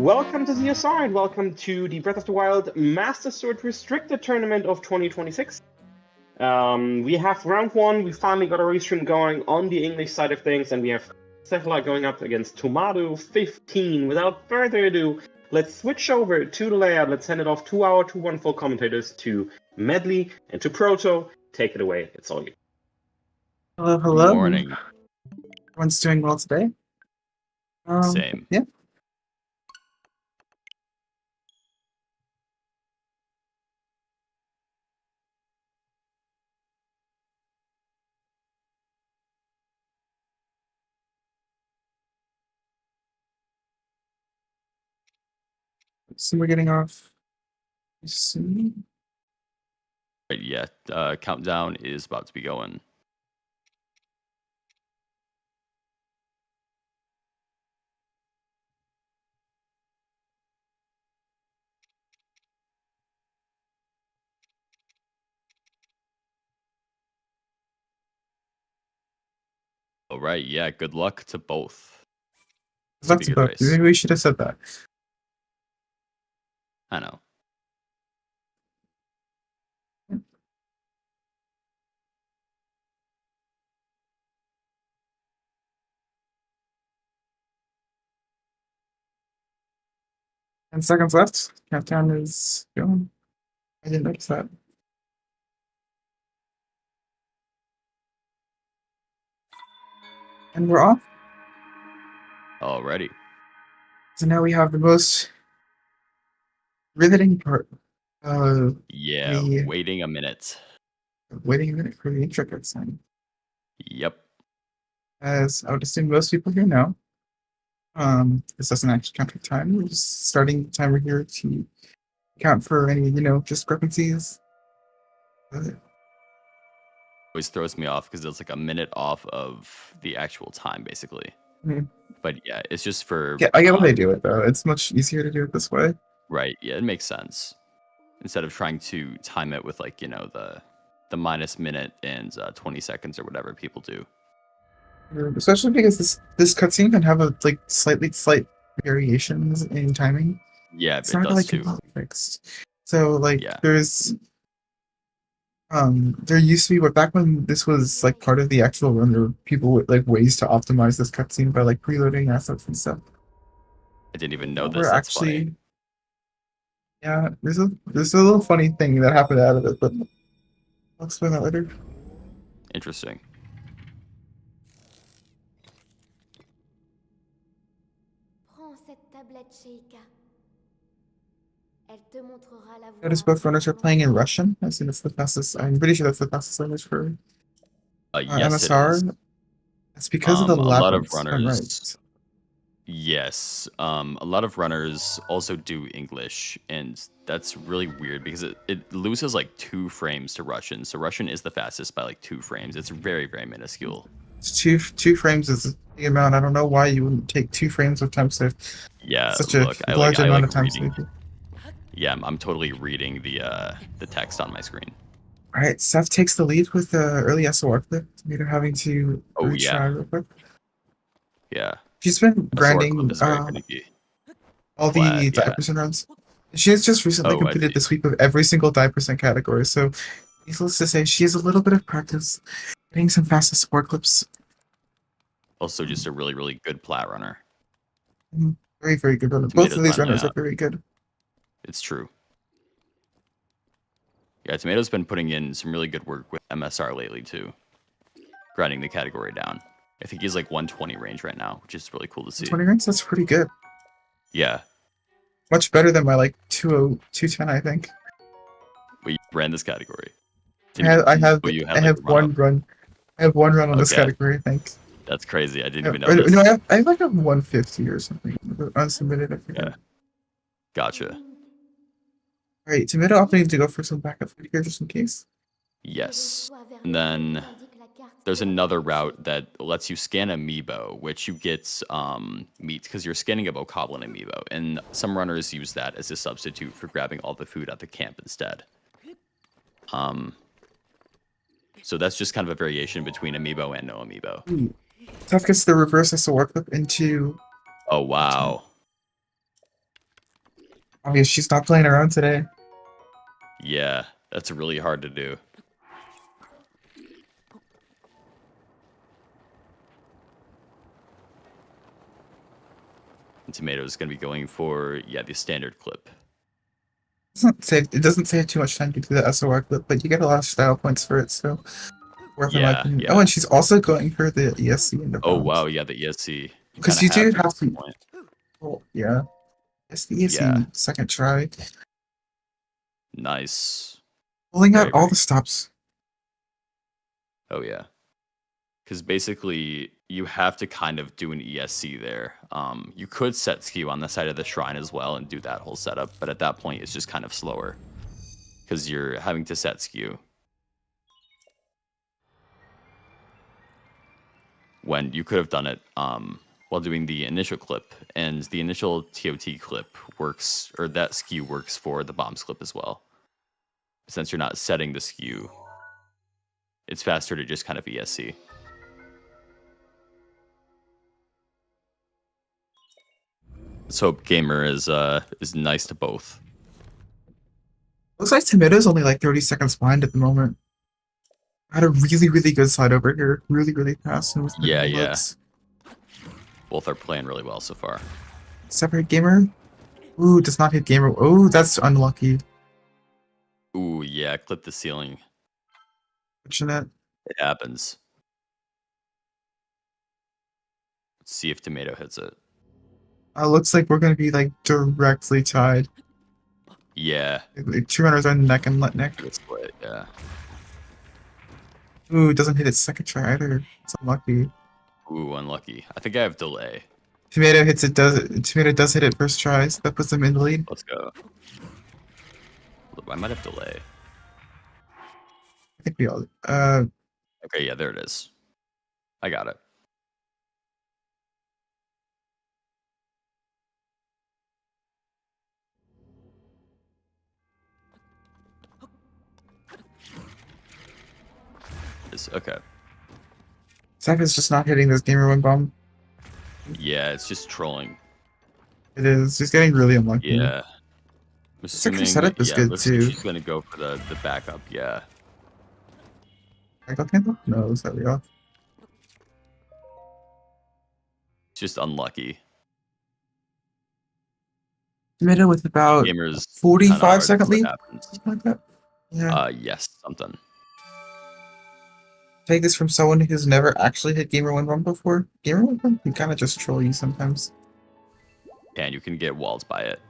Welcome to ZSR and welcome to the Breath of the Wild Master Sword Restricted Tournament of 2026. We have round one. We finally got a restream going on the English side of things, and we have cephla going up against Tomatooo15. Without further ado, let's switch over to the layout. Let's send it off to our two wonderful commentators, to Medley and to Proto. Take it away. It's all you. Hello, hello. Good morning. Everyone's doing well today. Same. Yeah. So we're getting off soon. But yeah, countdown is about to be going. All right, yeah, good luck to both. Lots of both. Maybe we should have said that. I know. And seconds left. Countdown is going. I didn't notice that. And we're off. Alrighty. So now we have the most riveting part. Yeah, waiting a minute. Waiting a minute for the intro cutscene. Yep. As I would assume most people here know, this doesn't actually count for time. We're just starting the timer here to account for any, discrepancies. Always throws me off because it's like a minute off of the actual time, basically. Mhm. But yeah, it's just for. Yeah, I get why they do it though. It's much easier to do it this way. Right. Yeah, it makes sense. Instead of trying to time it with like the minus minute and 20 seconds or whatever people do. Especially because this cutscene can have a slight variations in timing. Yeah, It's it not does like too. completely fixed. So Yeah. there's there used to be, but back when this was like part of the actual run, there were people with like ways to optimize this cutscene by like preloading assets and stuff. I didn't even know this. We're That's actually, funny. yeah, there's a little funny thing that happened out of it, but I'll explain that later. Interesting. Notice both runners are playing in Russian. I think that's the fastest. I'm pretty sure that's the fastest language for Yes, MSR. it is. It's because of the a lot of labyrinths, if I'm runners. right. Yes, a lot of runners also do English, and that's really weird because it loses like 2 frames to Russian. So Russian is the fastest by like 2 frames. It's very, very minuscule. Two frames is the amount. I don't know why you wouldn't take 2 frames of time save. Yeah, Such look, a large amount of time reading. save. Yeah, I'm totally reading the text on my screen. All right, Seth takes the lead with the early SOR clip. Tomato having to retry real quick. Yeah. She's been grinding all the Flat, die% runs. She has just recently completed the sweep of every single die% category, so needless to say, she has a little bit of practice getting some fast SOR clips. Also, just a really, really good plat runner. Very, very good runner. Both of these runners are very good. It's true. Yeah, Tomato's been putting in some really good work with MSR lately, too. Grinding the category down. I think he's like 120 range right now, which is really cool to see. 20 range? That's pretty good. Yeah. Much better than my like 210, I think. Well, you ran this category. I have one run. I have one run on this category, I think. That's crazy. I didn't even know this. No, I have like a 150 or something. Unsubmitted, I forget. Yeah. Gotcha. Alright, Tomato opting to go for some backup food here just in case. Yes. And then there's another route that lets you scan amiibo, which you get meat because you're scanning a bokoblin amiibo. And some runners use that as a substitute for grabbing all the food at the camp instead. So that's just kind of a variation between amiibo and no amiibo. Tough gets the reverse SOR clip into... Oh, wow. Obviously, she's not playing around today. Yeah, that's really hard to do. And Tomato's going to be going for, yeah, the standard clip. It doesn't save too much time to do the SOR clip, but you get a lot of style points for it, so worth in my Yeah, opinion. yeah. Oh, and she's also going for the ESC in the Oh, bombs. wow, yeah, the ESC. Because you do at have this to. point. Oh, yeah. It's the ESC Yeah. second try. Nice. Pulling out Very, all very the stops. Oh, yeah. Because basically, you have to kind of do an ESC there. You could set skew on the side of the shrine as well and do that whole setup, but at that point, it's just kind of slower. Because you're having to set skew. When you could have done it while doing the initial clip, and the initial TOT clip works, or that skew works for the bombs clip as well. Since you're not setting the skew, it's faster to just kind of ESC. Let's hope Gamer is nice to both. Looks like Tomato's only like 30 seconds behind at the moment. I had a really, really good side over here. Really, really fast. And with Yeah, minimal yeah. looks. Both are playing really well so far. Separate Gamer. Ooh, does not hit Gamer. Oh, that's unlucky. Ooh, yeah, clip the ceiling. Fortunate. It happens. Let's see if Tomato hits it. Looks like we're gonna be like directly tied. Yeah. Like, two runners are neck and neck. Good split, yeah. Ooh, doesn't hit its second try either. It's unlucky. Ooh, unlucky. I think I have delay. Tomato hits it. Tomato does hit it first try, so that puts them in the lead. Let's go. I might have delay. I think we all. Okay, yeah, there it is. I got it. Okay. Zach is just not hitting this Gamer One bomb. Yeah, it's just trolling. It is. She's getting really unlucky. Yeah. I'm Looks like her assuming, setup is yeah, good looks like too. she's gonna go for the backup, yeah. Backup handle? No, is that real? It's just unlucky. Tomato with about Gamer's 45 second what lead? happens. Something like that. Yeah. Yes, something. Take this from someone who's never actually hit Gamer One bomb before. Gamer One bomb can kind of just troll you sometimes. And you can get walled by it.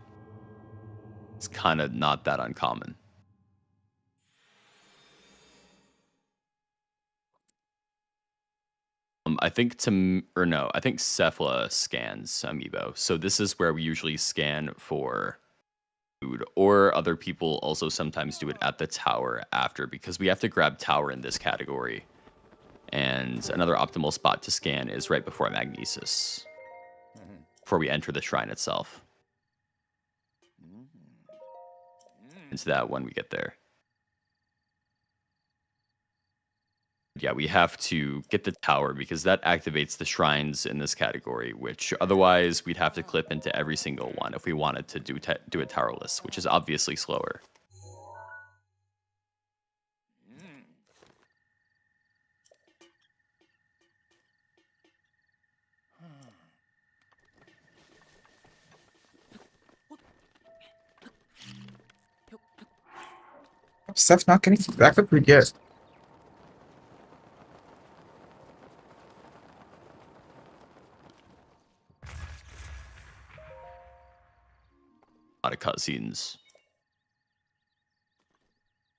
It's kind of not that uncommon. I think I think cephla scans amiibo. So this is where we usually scan for food, or other people also sometimes do it at the tower after, because we have to grab tower in this category. And another optimal spot to scan is right before Magnesis, before we enter the shrine itself. Into that when we get there. Yeah, we have to get the tower because that activates the shrines in this category, which otherwise we'd have to clip into every single one if we wanted to do it towerless, which is obviously slower. Stuff not getting backup we get. A lot of cutscenes.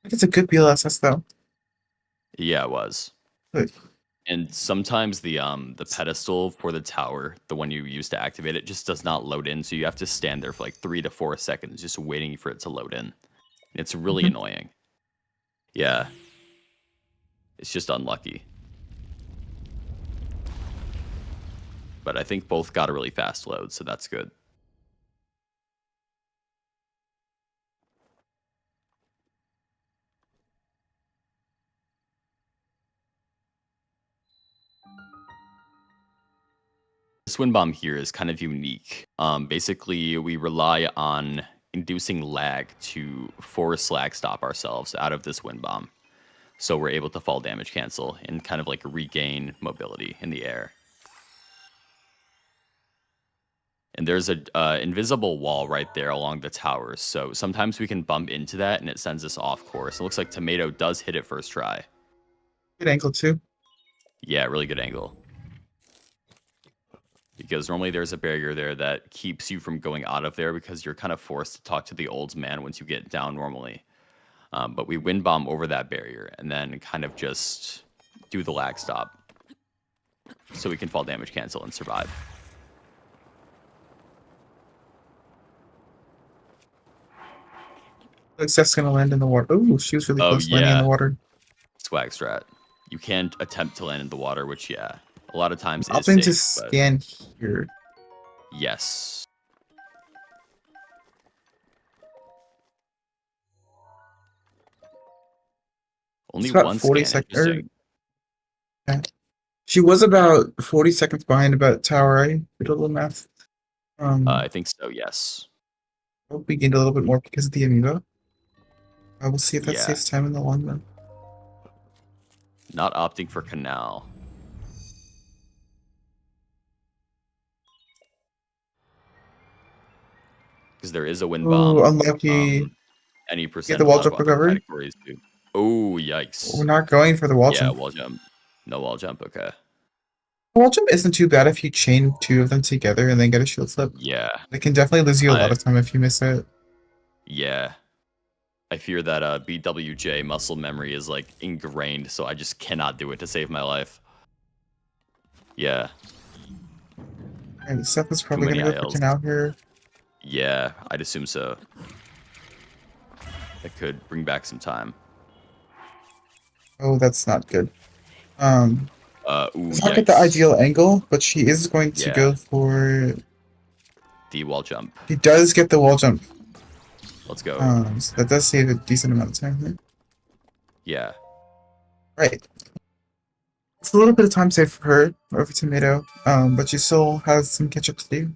I think it's a good BLSS though. Yeah, it was. Good. And sometimes the pedestal for the tower, the one you use to activate it, just does not load in, so you have to stand there for like 3 to 4 seconds just waiting for it to load in. It's really annoying. Yeah. It's just unlucky. But I think both got a really fast load, so that's good. This wind bomb here is kind of unique. Basically, we rely on inducing lag to force lag stop ourselves out of this wind bomb. So we're able to fall damage cancel and kind of like regain mobility in the air. And there's a invisible wall right there along the towers. So sometimes we can bump into that and it sends us off course. It looks like Tomato does hit it first try. Good angle too. Yeah, really good angle. Because normally there's a barrier there that keeps you from going out of there because you're kind of forced to talk to the old man once you get down normally. But we wind bomb over that barrier and then kind of just do the lag stop so we can fall damage cancel and survive. Looks that's gonna land in the water. Oh, she was really close to landing in the water. Swag strat. You can't attempt to land in the water, which a lot of times is Opting safe. to scan here. Yes. Only It's about one 40 scan. seconds. Yeah. She was about 40 seconds behind about tower. I did a little math. I think so, yes. I hope we gained a little bit more because of the amiibo. I will see if that Yeah. saves time in the long run. Not opting for canal. Because there is a wind bomb. Oh, unlucky. Any percent the wall of a lot jump of other recovery? categories do. Oh, yikes. We're not going for the wall Yeah, jump. wall jump. No wall jump, okay. Wall jump isn't too bad if you chain two of them together and then get a shield flip. Yeah. It can definitely lose you a lot of time if you miss it. Yeah. I fear that BWJ muscle memory is like ingrained, so I just cannot do it to save my life. Yeah. And Seth is probably gonna go for canal here. Yeah, I'd assume so. That could bring back some time. Oh, that's not good. Ooh, it's not get the ideal angle, but she is going to go for the wall jump. She does get the wall jump. Let's go. So that does save a decent amount of time here. Yeah. Right. It's a little bit of time save for her over Tomato, but she still has some catch up to do.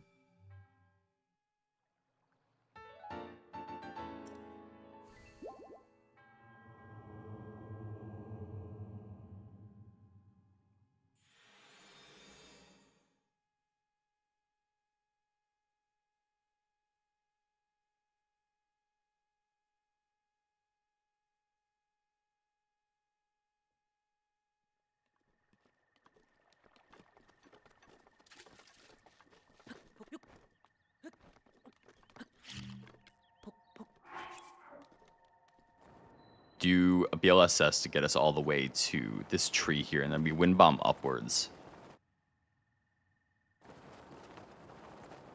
Do a BLSS to get us all the way to this tree here, and then we wind bomb upwards.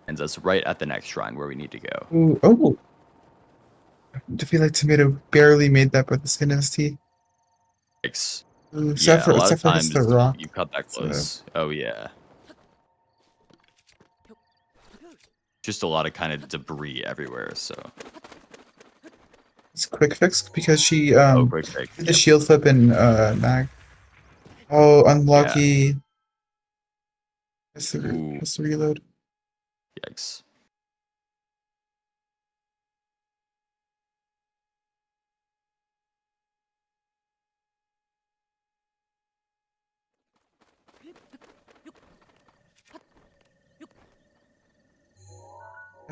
And us right at the next shrine where we need to go. Ooh, oh! I feel like Tomato barely made that by the skin of his teeth. Yikes. Ooh, Yeah, a lot of times the rock. you cut that close. Oh, yeah. Just a lot of kind of debris everywhere, so... It's a quick fix because she quick fix. did the shield flip and mag. Oh, unlucky. Has to reload. Yikes.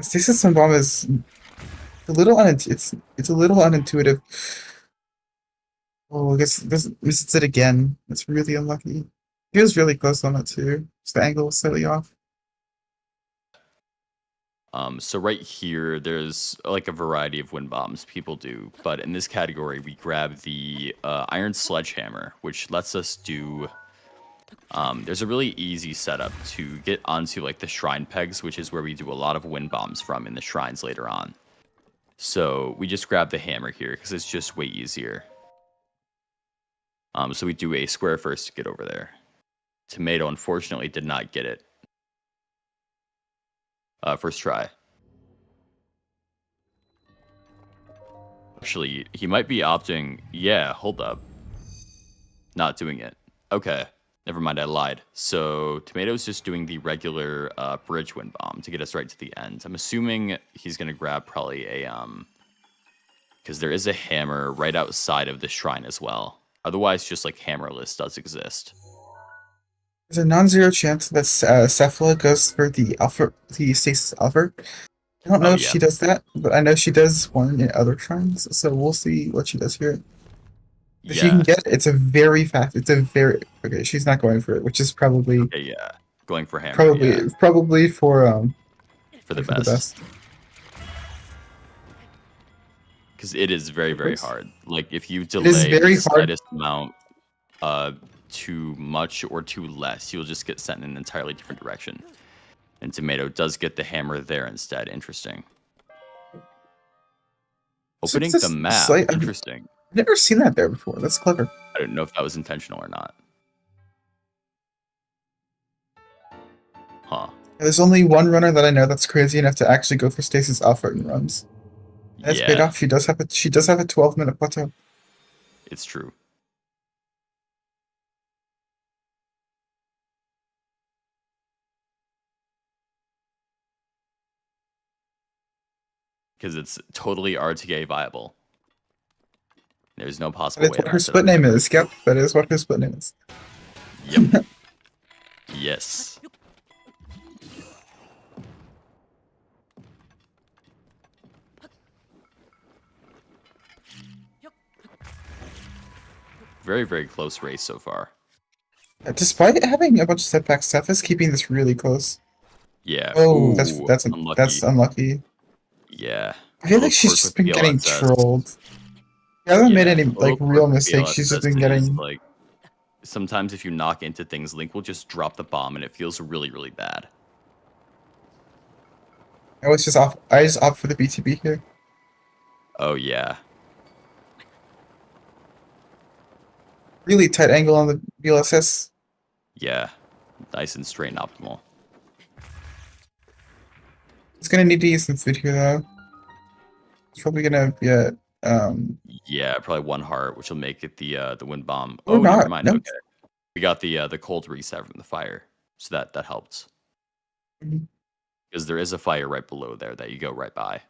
Stasis and bomb is a little it's a little unintuitive. Oh, I guess this misses it again. It's really unlucky. He was really close on it too. Just the angle was slightly off. So right here, there's like a variety of wind bombs people do, but in this category, we grab the iron sledgehammer, which lets us do. There's a really easy setup to get onto like the shrine pegs, which is where we do a lot of wind bombs from in the shrines later on. So we just grab the hammer here because it's just way easier. So we do a square first to get over there. Tomato unfortunately did not get it. First try. Actually, he might be opting. Yeah, hold up. Not doing it. Okay. Never mind, I lied. So Tomato's just doing the regular bridge wind bomb to get us right to the end. I'm assuming he's gonna grab probably a because there is a hammer right outside of the shrine as well. Otherwise, just like hammerless does exist. There's a non-zero chance that Cephla goes for the stasis alpha. I don't know if she does that, but I know she does one in other shrines, so we'll see what she does here. If she can get it, it's a very fast. It's a very okay. She's not going for it, which is probably going for hammer. Probably for the best. Because it is very hard. Like if you delay the slightest amount too much or too less, you'll just get sent in an entirely different direction. And Tomato does get the hammer there instead. Interesting. Opening the map. Interesting. I've never seen that there before. That's clever. I don't know if that was intentional or not. Huh. There's only one runner that I know that's crazy enough to actually go for stasis alpha in runs. That's paid off. She does have a 12-minute plateau. It's true. Because it's totally RTA viable. There's no possible way. That's what her split name is. Yep, that is what her split name is. Yep. Yes. Very close race so far. Despite having a bunch of setbacks, Seth is keeping this really close. Yeah. Oh, that's unlucky. That's unlucky. Yeah. I feel like she's just been getting trolled. She hasn't made any real mistakes. She's just been getting like. Sometimes if you knock into things, Link will just drop the bomb, and it feels really bad. I was just off. I just opt for the BTB here. Oh yeah. Really tight angle on the BLSS. Yeah, nice and straight and optimal. It's gonna need to use some food here though. It's probably gonna be a yeah, probably 1 heart, which will make it the wind bomb. Oh, never mind. No. Okay, we got the cold reset from the fire, so that helps. Because there is a fire right below there that you go right by.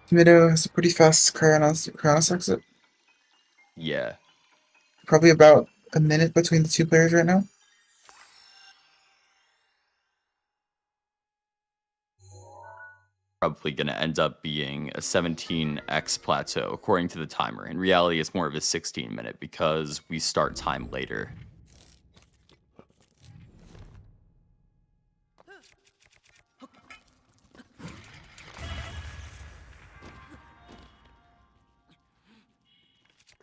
Tomato has a pretty fast Chronos exit. Yeah. Probably about a minute between the two players right now. Probably going to end up being a 17x plateau, according to the timer. In reality, it's more of a 16-minute because we start time later.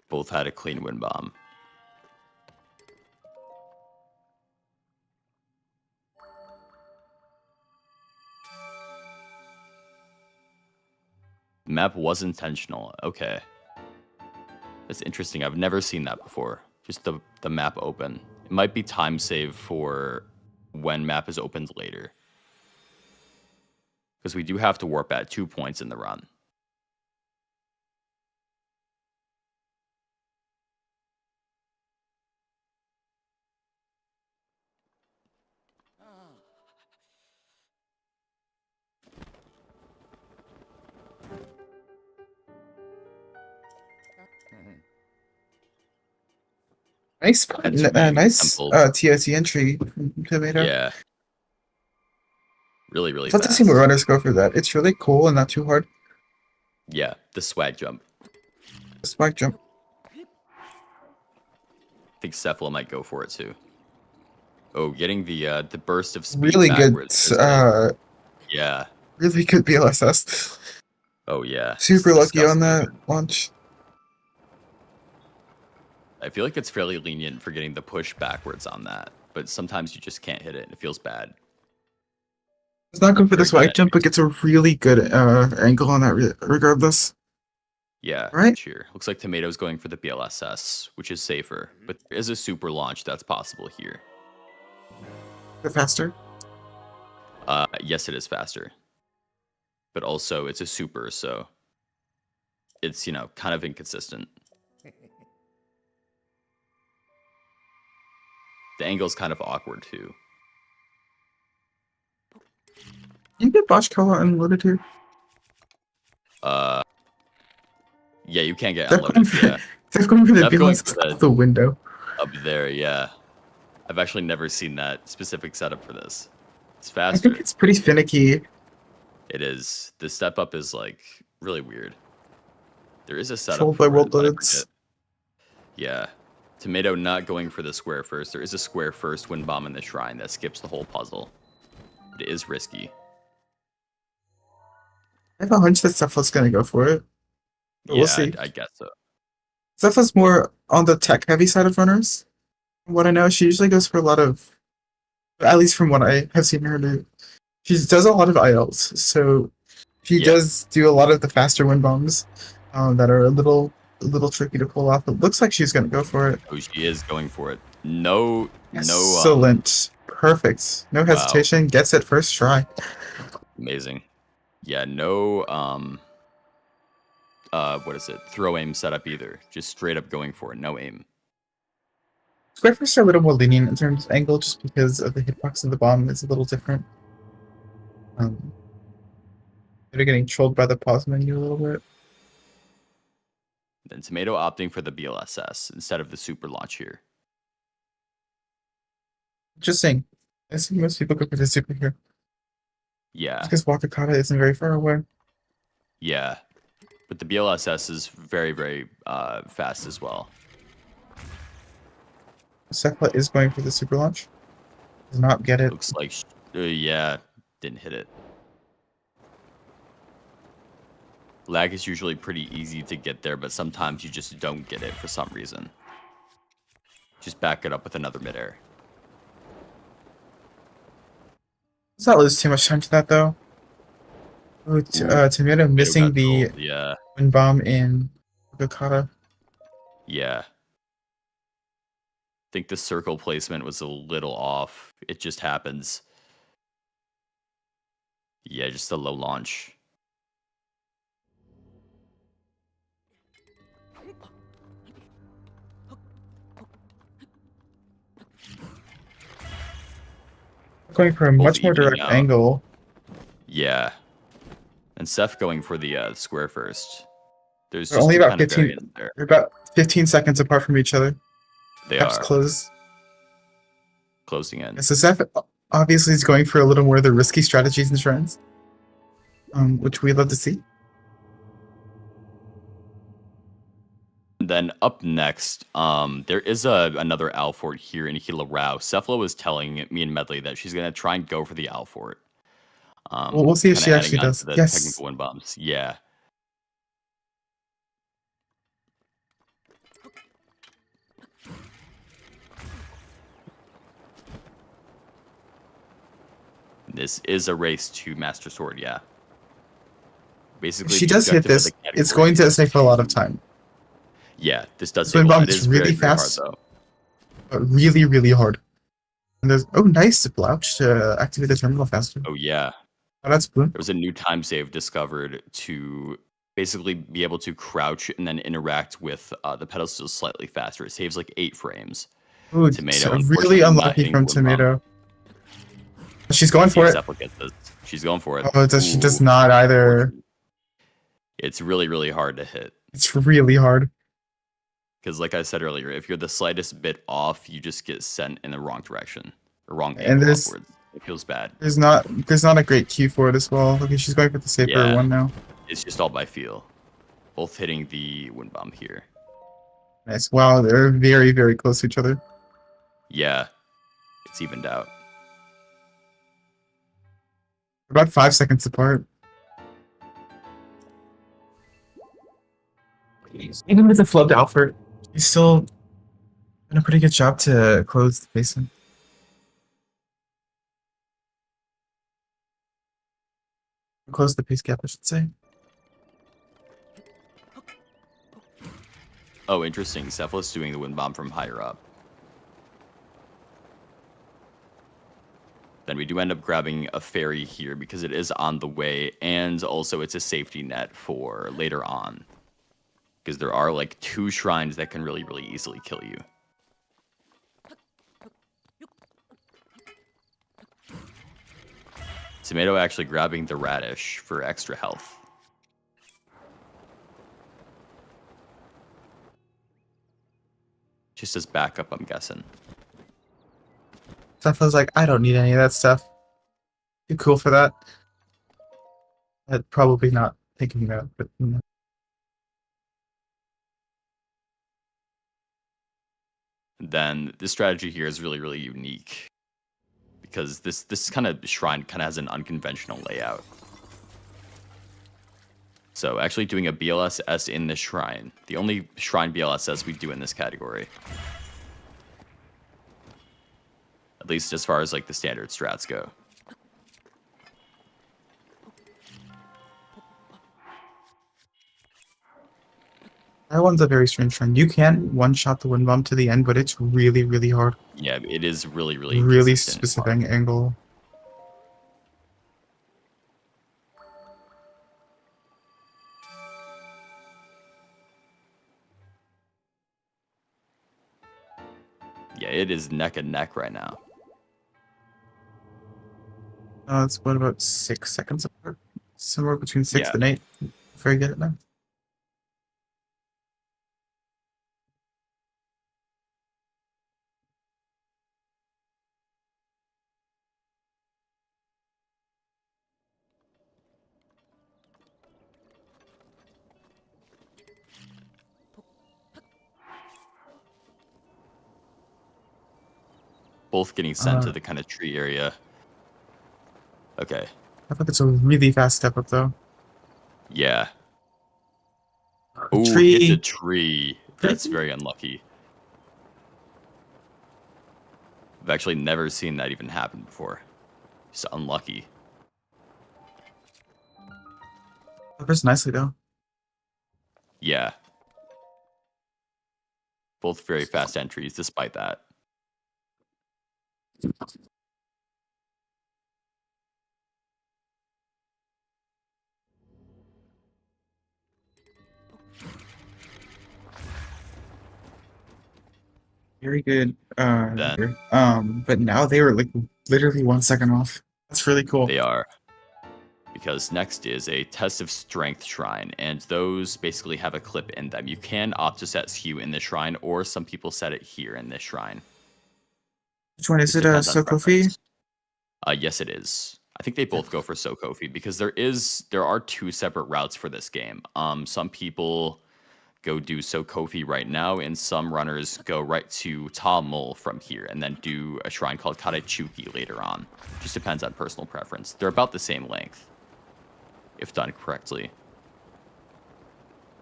Both had a clean wind bomb. The map was intentional. Okay. That's interesting. I've never seen that before. Just the map open. It might be time save for when map is opened later. Because we do have to warp at 2 points in the run. Nice TOT entry from Tomato. Yeah. Really fast. Let's see more runners go for that. It's really cool and not too hard. Yeah, the swag jump. The swag jump. I think cephla might go for it too. Oh, getting the burst of speed. Really good. Yeah. Really good BLSS. Oh yeah. Super lucky on that launch. I feel like it's fairly lenient for getting the push backwards on that, but sometimes you just can't hit it and it feels bad. It's not good for the swag jump, but gets a really good angle on that regardless. Yeah, right. Cheer. Looks like Tomato's going for the BLSS, which is safer, but there is a super launch that's possible here. A bit faster. Yes, it is faster. But also, it's a super, so it's, kind of inconsistent. The angle's kind of awkward, too. You get Bosch Color unloaded here? Yeah, you can't get They're unloaded, yeah. They're going for the They're going BLS for out the window. Up there, yeah. I've actually never seen that specific setup for this. It's I faster. think it's pretty finicky. It is. The step up is, like, really weird. There is a setup Controlled by for world it, but I loads. forget. Yeah. Tomato not going for the square first. There is a square first wind bomb in the shrine that skips the whole puzzle. But it is risky. I have a hunch that Cephala's gonna go for it. But Yeah, we'll see. I guess so. Cephala's more on the tech heavy side of runners. From what I know, she usually goes for a lot of, at least from what I have seen her do, she does a lot of ILs. So she does do a lot of the faster wind bombs that are a little tricky to pull off. It looks like she's gonna go for it. Oh, she is going for it. No. Excellent. Perfect. No hesitation. Wow. Gets it first try. Amazing. Yeah, no what is it? Throw aim setup either. Just straight up going for it. No aim. Square first are a little more lenient in terms of angle just because of the hitbox of the bomb is a little different. They're getting trolled by the pause menu a little bit. Then Tomato opting for the BLSS instead of the super launch here. Interesting. I see most people go for the super here. Yeah. Because Wakakata isn't very far away. Yeah. But the BLSS is very, very fast as well. cephla is going for the super launch. Does not get it. Looks like, yeah, didn't hit it. Lag is usually pretty easy to get there, but sometimes you just don't get it for some reason. Just back it up with another midair. Let's not lose too much time to that, though. Ooh, Tomato missing the wind bomb in Wakakata. Yeah. I think the circle placement was a little off. It just happens. Yeah, just a low launch. Going for a much more direct angle. Yeah. And Seth going for the square first. There's They're only about 15. They're about 15 seconds apart from each other. They Perhaps are close. Closing in. So Seth obviously is going for a little more of the risky strategies and shrines, which we love to see. Then up next, there is another Alfort here in Gila Rao. cephla was telling me and Medley that she's going to try and go for the Alfort. Well, we'll see if she actually does. Yes. Technical wind bombs. Yeah. This is a race to Master Sword, yeah. Basically, if she does hit this, it's going to take a lot of time. Yeah, this does take a lot. It is really fast, hard, though. But really, really hard. And there's nice blouch to activate the terminal faster. Oh yeah. Oh, that's blue. There was a new time save discovered to basically be able to crouch and then interact with the pedestals slightly faster. It saves like 8 frames. Ooh, Tomato, really unlucky from Tomato. She's going for it. She's going for it. Oh, she does not either. It's really, really hard to hit. It's really hard. Because like I said earlier, if you're the slightest bit off, you just get sent in the wrong direction. Or wrong angle upwards. It feels bad. There's not a great cue for it as well. Okay, she's going for the safer one now. It's just all by feel. Both hitting the wind bomb here. Nice. Wow, they're very, very close to each other. Yeah. It's evened out. About 5 seconds apart. Even with the flubbed Alfred, he's still done a pretty good job to close the basin. Close the pace gap, I should say. Oh, interesting. cephla's doing the wind bomb from higher up. Then we do end up grabbing a fairy here because it is on the way, and also it's a safety net for later on. Because there are like 2 shrines that can really, really easily kill you. Tomato actually grabbing the radish for extra health. Just as backup, I'm guessing. Cephla's like, I don't need any of that stuff. Too cool for that. I'd probably not thinking about it, but you know. Then this strategy here is really, really unique. Because this kind of shrine kind of has an unconventional layout. So actually doing a BLSS in this shrine. The only shrine BLSS we do in this category. At least as far as like the standard strats go. That one's a very strange trend. You can one-shot the wind bomb to the end, but it's really, really hard. Yeah, it is really, really Really consistent. specific angle. Yeah, it is neck and neck right now. It's what, about 6 seconds apart? Somewhere between 6 Yeah. and 8. Very good at that. Both getting sent to the kind of tree area. Okay. I thought it's a really fast step up, though. Yeah. Ooh, Tree. hit the tree. That's very unlucky. I've actually never seen that even happen before. Just unlucky. Covers nicely, though. Yeah. Both very fast entries, despite that. Very good. But now they were like literally 1 second off. That's really cool. They are. Because next is a test of strength shrine, and those basically have a clip in them. You can opt to set skew in this shrine, or some people set it here in this shrine. Which one is it? Depends on Sokofi? preference. Yes, it is. I think they both go for Sokofi because there are 2 separate routes for this game. Some people go do Sokofi right now, and some runners go right to Ta Mul from here, and then do a shrine called Karachuki later on. Just depends on personal preference. They're about the same length, if done correctly.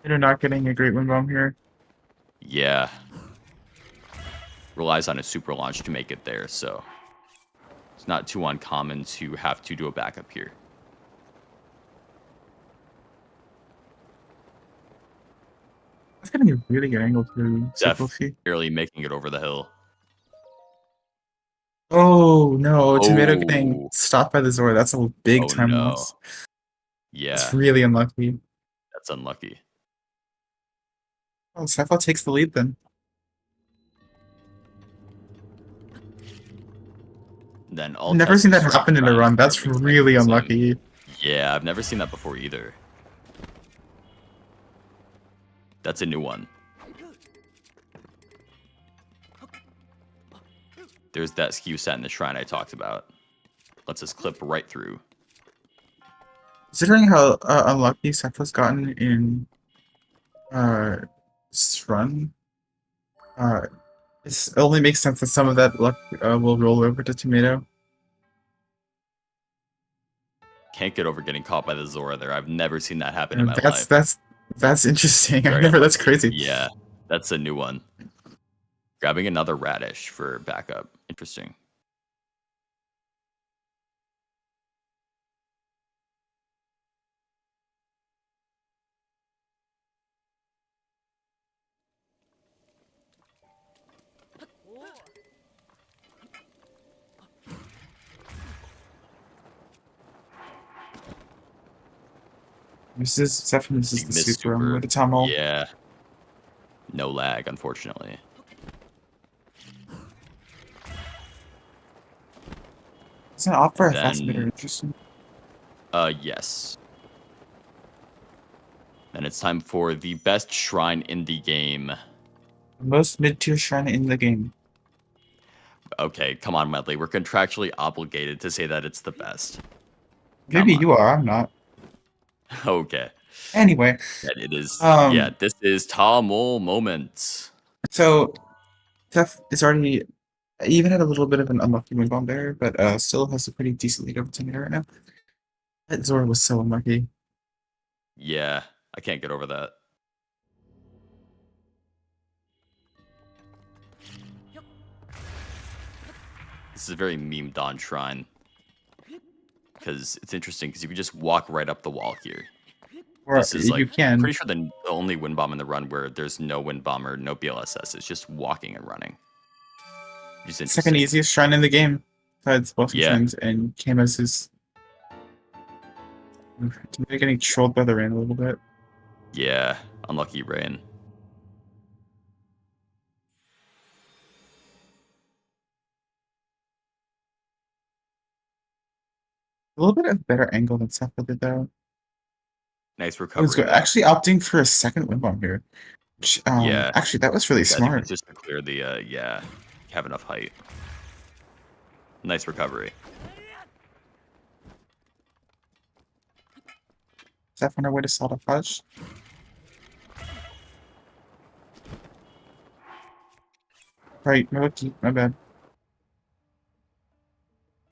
You're not getting a great wind bomb here. Yeah. Relies on a super launch to make it there, so it's not too uncommon to have to do a backup here. That's getting a really good angle to Sokofi. Barely making it over the hill. Oh no, Tomato Oh. getting stopped by the Zora. That's a big time no. loss. Yeah, It's really unlucky. that's unlucky. Oh, cephla takes the lead then. Then all I've never tests seen of that strength happen in a shrines run. are That's exactly really the same. unlucky. Yeah, I've never seen that before either. That's a new one. There's that skew set in the shrine I talked about. Lets us clip right through. Considering how unlucky Cephla's gotten in this run, it only makes sense that some of that luck will roll over to Tomato. Can't get over getting caught by the Zora there. I've never seen that happen in my life. That's interesting. Very That's unlucky. crazy. Yeah, that's a new one. Grabbing another radish for backup. Interesting. This is definitely this is You the missed super super. with the tunnel. Yeah. No lag, unfortunately. It's an off for a And fast then, interesting. yes. Then it's time for the best shrine in the game. Most mid-tier shrine in the game. Okay, come on, Medley. We're contractually obligated to say that it's the best. Maybe you are. I'm not. Okay. Anyway. And it is. Um. Yeah, this is Tamil Moment. So, Tef is already even had a little bit of an unlucky win bomb there, but still has a pretty decent lead over Tomato right now. That Zora was so unlucky. Yeah, I can't get over that. This is a very memed on shrine. Because it's interesting, because you can just walk right up the wall here. Or This is like, you can. pretty sure the only wind bomb in the run where there's no wind bomb or no BLSS. It's just walking and running. Just interesting. Second easiest shrine in the game. Besides bossing Yeah. shrines, and Kamos is getting trolled by the rain a little bit. Yeah, unlucky rain. A little bit of better angle than cephla did though. Nice It was recovery. good. Actually opting for a second wind bomb here. Which, Yeah. Actually, that was really Yeah, I think smart. it's just to clear the, yeah, have enough height. Nice recovery. Zeph on our way to Saltafudge. Right, my rookie, my bad.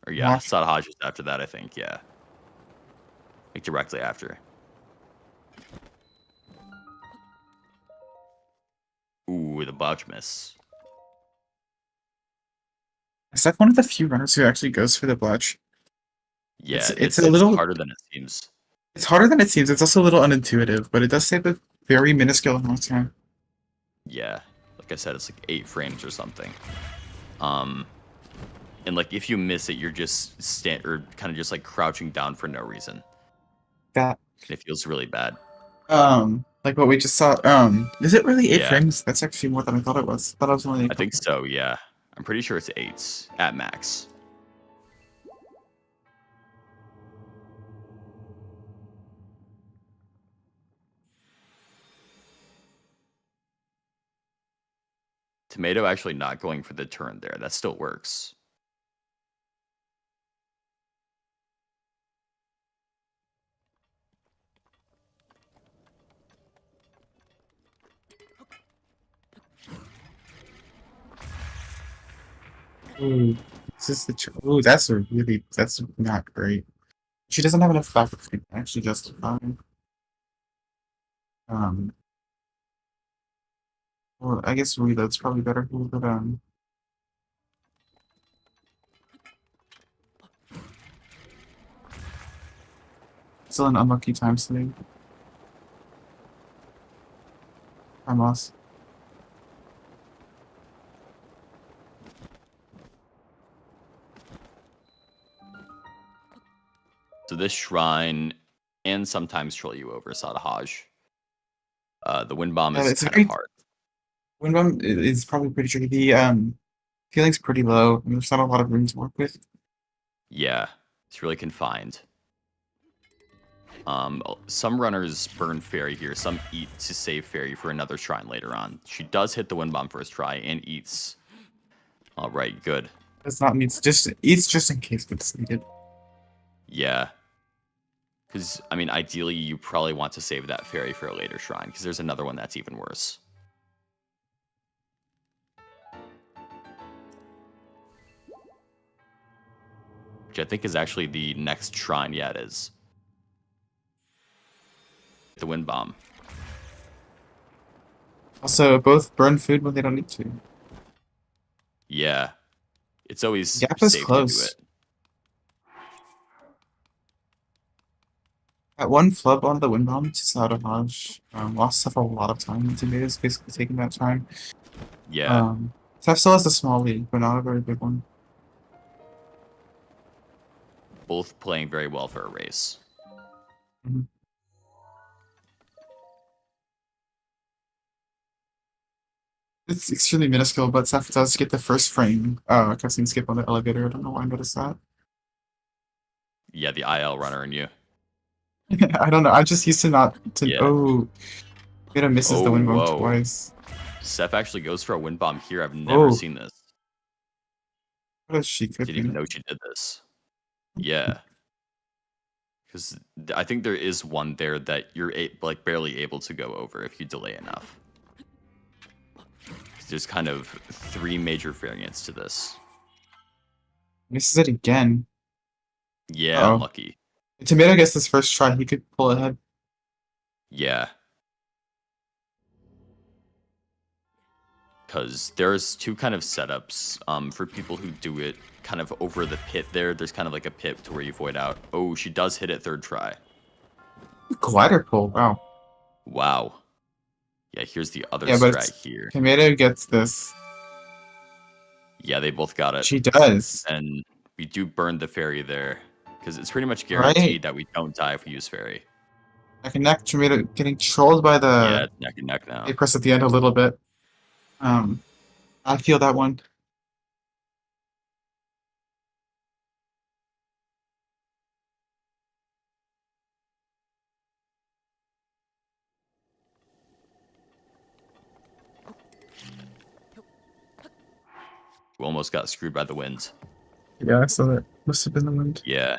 Or yeah, Lost. Sadahaj is after that, I think, yeah. Like directly after. Ooh, the botch miss. Zeph one of the few runners who actually goes for the bludge. Yeah, it's a little harder than it seems. It's harder than it seems. It's also a little unintuitive, but it does save a very minuscule amount of time. Yeah, like I said, it's like 8 frames or something. And like if you miss it, you're just kind of just like crouching down for no reason. That It feels really bad. like what we just saw. Is it really 8 Yeah. frames? That's actually more than I thought it was. I thought it was only. I think so. Yeah, I'm pretty sure it's 8s at max. Tomato actually not going for the turn there. That still works. Ooh, this is the. Ooh, that's not great. She doesn't have enough backup to actually justify. Well, I guess reload's probably better here, but still an unlucky time save. Time loss. So this shrine and sometimes troll you over Sadahaj. The wind bomb is It's kind very of hard. Wind bomb is probably pretty tricky. The feeling's pretty low, and there's not a lot of room to work with. Yeah, it's really confined. Some runners burn fairy here. Some eat to save fairy for another shrine later on. She does hit the wind bomb first try and eats. All right, good. It's not needs just eats just in case it's needed. Yeah. Because, I mean, ideally, you probably want to save that fairy for a later shrine, because there's another one that's even worse. Which I think is actually the next shrine. Yeah, it is. The wind bomb. Also, both burn food when they don't need to. Yeah. It's always Gap is safe close. to do it. At one flub on the wind bomb to Sadahaj, lost Steph a lot of time, and Tomato's basically taking that time. Yeah. Steph still has a small lead, but not a very big one. Both playing very well for a race. Mhm. It's extremely minuscule, but Seth does get the first frame cutscene skip on the elevator. I don't know why I noticed that. Yeah, the IL runner in you. I don't know. I'm just used to not to. Yeah. Oh, Tomato misses the Oh, wind bomb whoa. twice. Seth actually goes for a wind bomb here. I've never seen this. What is she Didn't even know she did this. Yeah. Because I think there is one there that you're like barely able to go over if you delay enough. There's kind of 3 major variants to this. Misses it again. Yeah, unlucky. Tomato gets this first try. He could pull ahead. Yeah. Because there's 2 kind of setups for people who do it kind of over the pit there. There's kind of like a pit to where you void out. Oh, she does hit it 3rd try. Glider pull. Wow. Wow. Yeah, here's the other strat here. Tomato gets this. Yeah, they both got it. She does. And we do burn the fairy there. Because it's pretty much guaranteed that we don't die if we use fairy. Neck and neck. Tomato getting trolled by the... Yeah, it's neck and neck now. They press at the end a little bit. I feel that one. We almost got screwed by the winds. Yeah, I saw that. Must have been the wind. Yeah.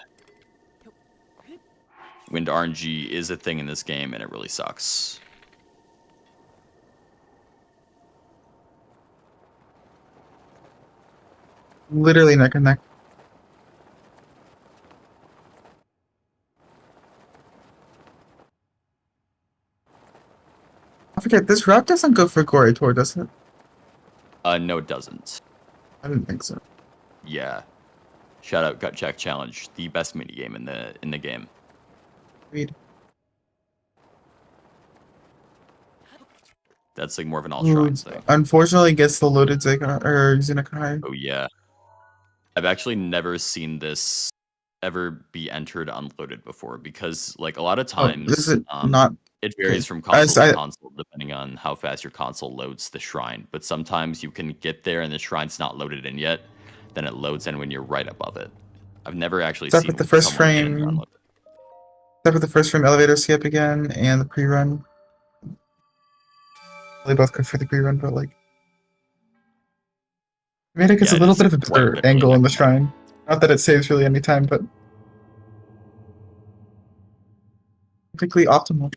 Wind RNG is a thing in this game, and it really sucks. Literally neck and neck. I forget, this route doesn't go for Gory Tor, does it? No, it doesn't. I didn't think so. Yeah. Shout out Gut Check Challenge, the best minigame in the game. Read. That's like more of an all shrines thing. Unfortunately, gets the loaded Xenokai. Oh yeah. I've actually never seen this ever be entered unloaded before because like a lot of times it varies from console to console depending on how fast your console loads the shrine. But sometimes you can get there and the shrine's not loaded in yet. Then it loads in when you're right above it. I've never actually seen with the first frame. Except with the first frame elevator skip again and the pre-run. They both go for the pre-run, but like Tomato gets a little bit of a better angle in the shrine. Not that it saves really any time, but perfectly optimal.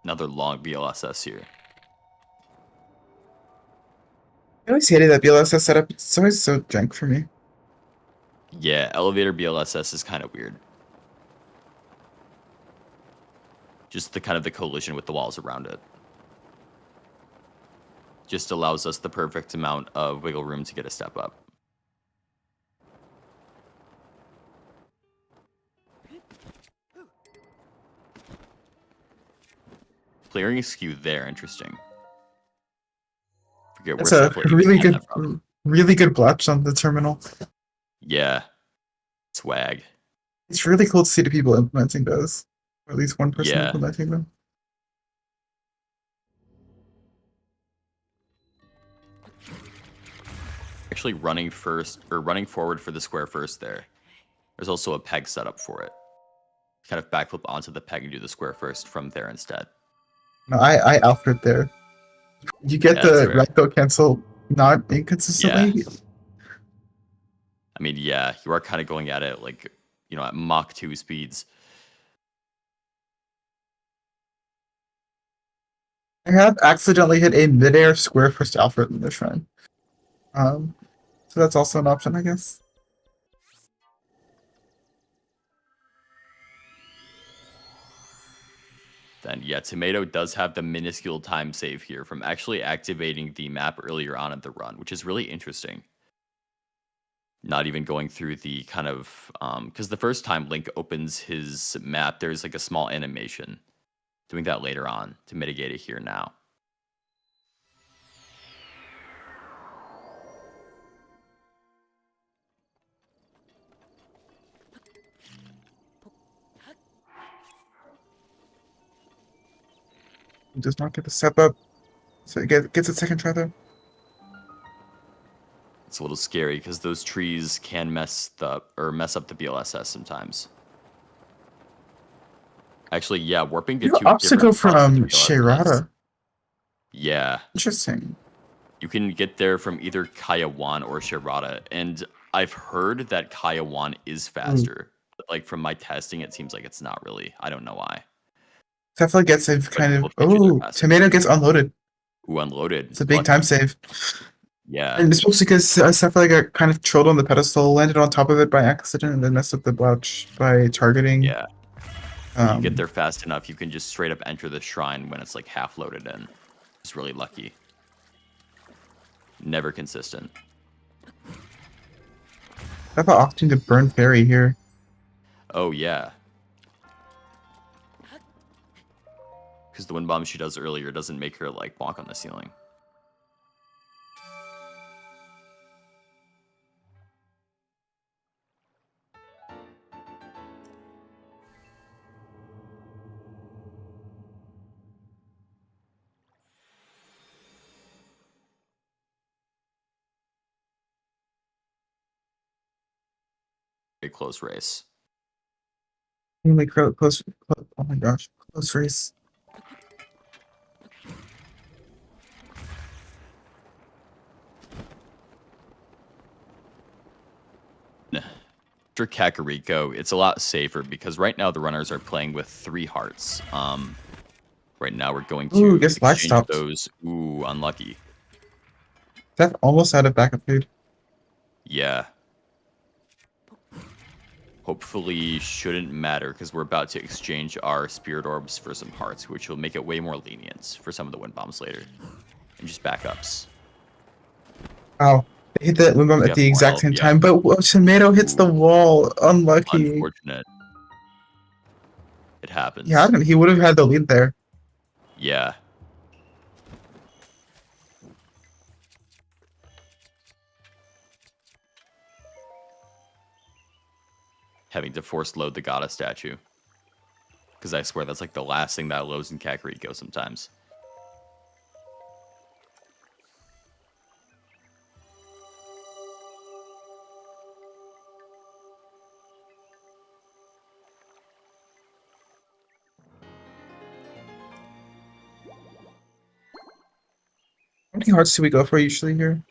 Another long BLSS here. I always hated that BLSS setup. It's always so jank for me. Yeah, elevator BLSS is kind of weird. Just the kind of the collision with the walls around it. Just allows us the perfect amount of wiggle room to get a step up. Clearing skew there, interesting. Forget That's a really good blotch on the terminal. Yeah. Swag. It's really cool to see the people implementing those. Or at least one person implementing them. Actually running forward for the square first there. There's also a peg setup for it. Kind of backflip onto the peg and do the square first from there instead. No, I Alfred there. You get the right go cancel not inconsistently. Yeah. I mean, yeah, you are kind of going at it like, you know, at Mach 2 speeds. I have accidentally hit a midair square first Alfred in the shrine. So that's also an option, I guess. Then, yeah, Tomato does have the minuscule time save here from actually activating the map earlier on in the run, which is really interesting. Not even going through the kind of... because the first time Link opens his map, there's like a small animation. Doing that later on to mitigate it here now. He does not get the step up. So he gets a second try though. It's a little scary because those trees can mess up the BLSS sometimes. Actually, yeah, warping to two obstacle different from Sherada. Yeah. Interesting. You can get there from either Kaya 1 or Sherada, and I've heard that Kaya 1 is faster. But, like, from my testing, it seems like it's not really. I don't know why. Definitely gets a kind of... Oh, Tomato gets unloaded. Ooh, unloaded. It's a big time save. Yeah. And it's mostly because Cephla got kind of trolled on the pedestal, landed on top of it by accident, and then messed up the blotch by targeting. Yeah. You get there fast enough, you can just straight up enter the shrine when it's like half loaded in. It's really lucky. Never consistent. How about opting to burn fairy here? Oh, yeah. Because the wind bomb she does earlier doesn't make her like bonk on the ceiling. Very close race. Really close. Oh my gosh, close race. After Kakariko, it's a lot safer because right now the runners are playing with 3 hearts. Right now we're going to exchange those. Ooh, unlucky. That's almost out of backup food. Yeah. Hopefully shouldn't matter because we're about to exchange our spirit orbs for some hearts, which will make it way more lenient for some of the wind bombs later. And just backups. Wow. They hit that wind bomb at the exact same time, but Tomato hits the wall. Unlucky. Unfortunate. It happens. Yeah, he would have had the lead there. Yeah. Having to force load the Goddess statue. Because I swear that's like the last thing that loads in Kakariko sometimes. How many hearts do we go for usually here?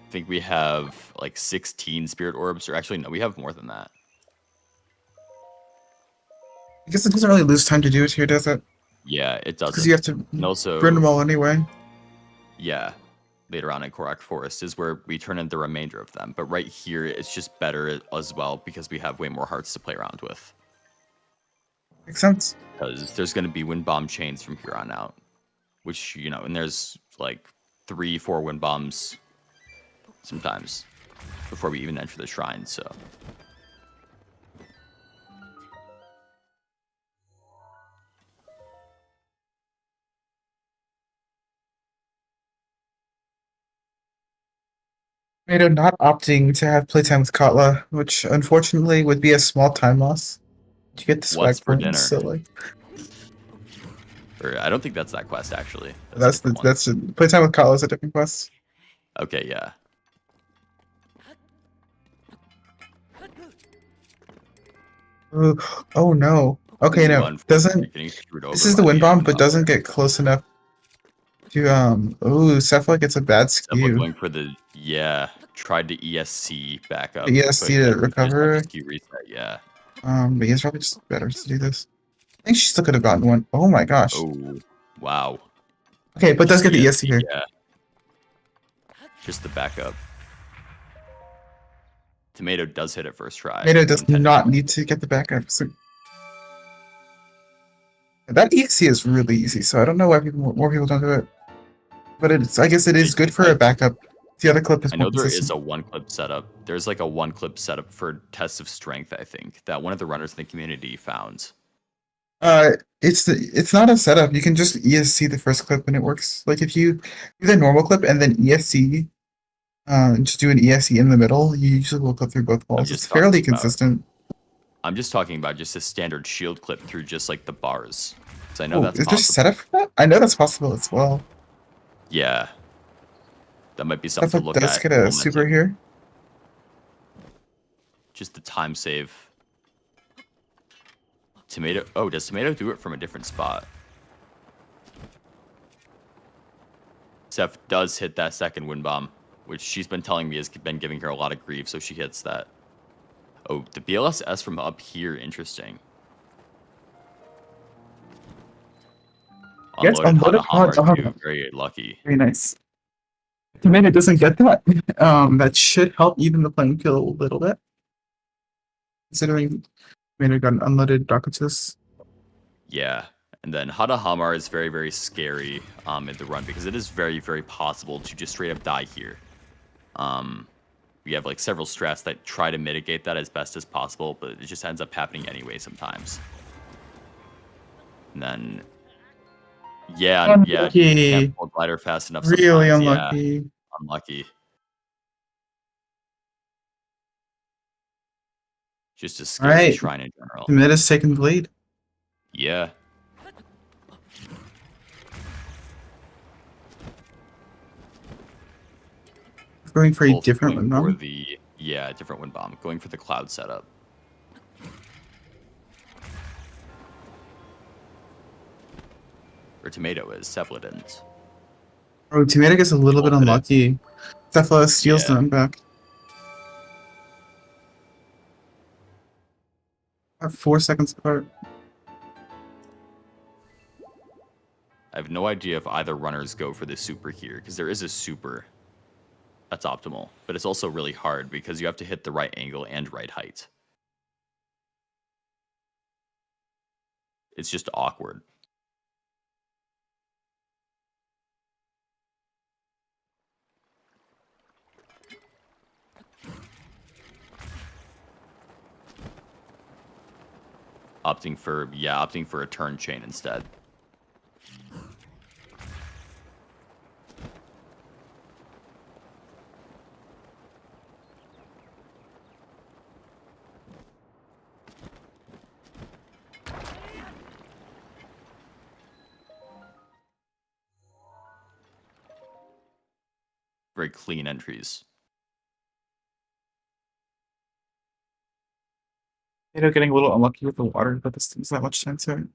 I think we have like 16 spirit orbs, or actually no, we have more than that. I guess it doesn't really lose time to do it here, does it? Yeah, it doesn't. Because you have to burn them all anyway. Yeah, later on in Korak Forest is where we turn in the remainder of them. But right here, it's just better as well because we have way more hearts to play around with. Makes sense. Because there's going to be wind bomb chains from here on out. Which, you know, and there's like 3-4 wind bombs sometimes before we even enter the shrine, so. Tomato not opting to have playtime with Katla, which unfortunately would be a small time loss. You get the swag for dinner? So like, or I don't think that's that quest actually. That's playtime with Katla is a different quest. Okay, yeah. Oh no. Okay, no. Doesn't. This is the wind bomb, but doesn't get close enough to Oh, Cephla gets a bad skew. Going for the tried to ESC back up. The ESC to recover. Reset, yeah. But it's probably just better to do this. I think she still could have gotten one. Oh my gosh. Oh, wow. Okay, but does get the ESC here. Yeah. Just the backup. Tomato does hit it first try. Tomato does not need to get the backup. So that ESC is really easy, so I don't know why more people don't do it. But I guess it is good for a backup. The other clip is I know there is a one-clip setup. There's like a one-clip setup for tests of strength, I think, that one of the runners in the community found. It's not a setup. You can just ESC the first clip and it works. Like if you do the normal clip and then ESC just do an ESE in the middle. You usually will go through both walls. It's fairly consistent. I'm just talking about just a standard shield clip through just like the bars. So I know that's is possible. there setup for that? I know that's possible as well. Yeah. That might be something to look does at. Get a super here. Just the time save. Tomato. Oh, does Tomato do it from a different spot? Ceph does hit that second wind bomb, which she's been telling me has been giving her a lot of grief, so she hits that. Oh, the BLSS from up here, interesting. Yes, unloaded too, very lucky. Very nice. Tomato doesn't get that. That should help even the playing field a little bit. Considering Tomato got an unloaded Dracotus. Yeah. And then Hada Hamar is very, very scary in the run because it is very, very possible to just straight up die here. We have like several strats that try to mitigate that as best as possible, but it just ends up happening anyway sometimes. And then, yeah, you can't pull glider fast enough. Really unlucky. Yeah, unlucky. Just a scary shrine in general. Tomato's taking the lead. Yeah. Going for a different wind bomb. Different wind bomb. Going for the cloud setup. Or Tomato is. Cephla didn't. Oh, Tomato gets a little bit unlucky. Cephla steals them back. 4 seconds apart. I have no idea if either runners go for the super here, because there is a super. That's optimal, but it's also really hard because you have to hit the right angle and right height. It's just awkward. Opting for a turn chain instead. Very clean entries. Getting a little unlucky with the water, but this thing's not much chance here.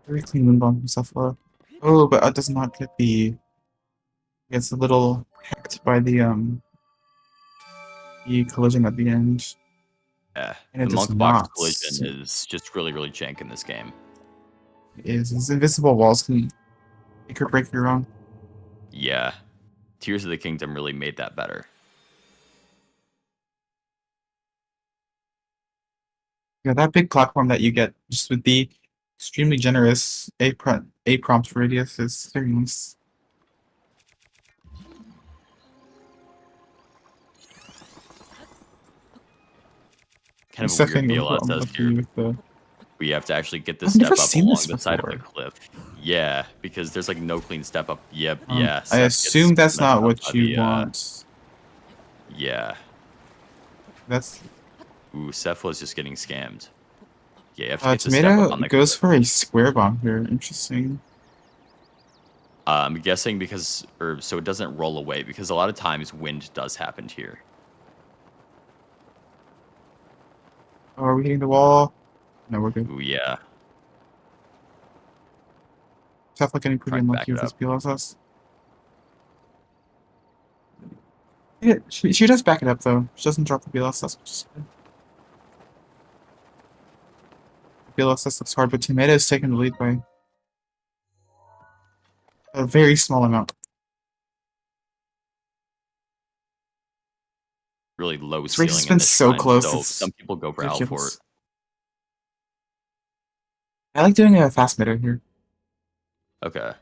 Very clean wind bomb from Cephla. Oh, but it does not get the. Gets a little hacked by the collision at the end. Yeah, and the monk box collision is just really, really jank in this game. It is. His invisible walls can make or break your run. Yeah, Tears of the Kingdom really made that better. Yeah, that big platform that you get just with the extremely generous A prompt radius is very nice. Kind of a weird BLSS here. We have to actually get this step up along the side of the cliff. Yeah, because there's like no clean step up. Yep, yeah. I assume that's not what you want. Yeah. That's. Ooh, Cephla's just getting scammed. Yeah, you have to get Tomato goes for a square bomb here. Interesting. I'm guessing so it doesn't roll away because a lot of times wind does happen here. Oh, are we hitting the wall? No, we're good. Ooh, yeah. Cephla getting pretty unlucky with this BLSS. Yeah, she does back it up though. She doesn't drop the BLSS, which is good. BLSS looks hard, but Tomato is taking the lead by a very small amount. Really low ceiling. It's been so close. So some people go for out for it. I like doing a fast middle here. Okay.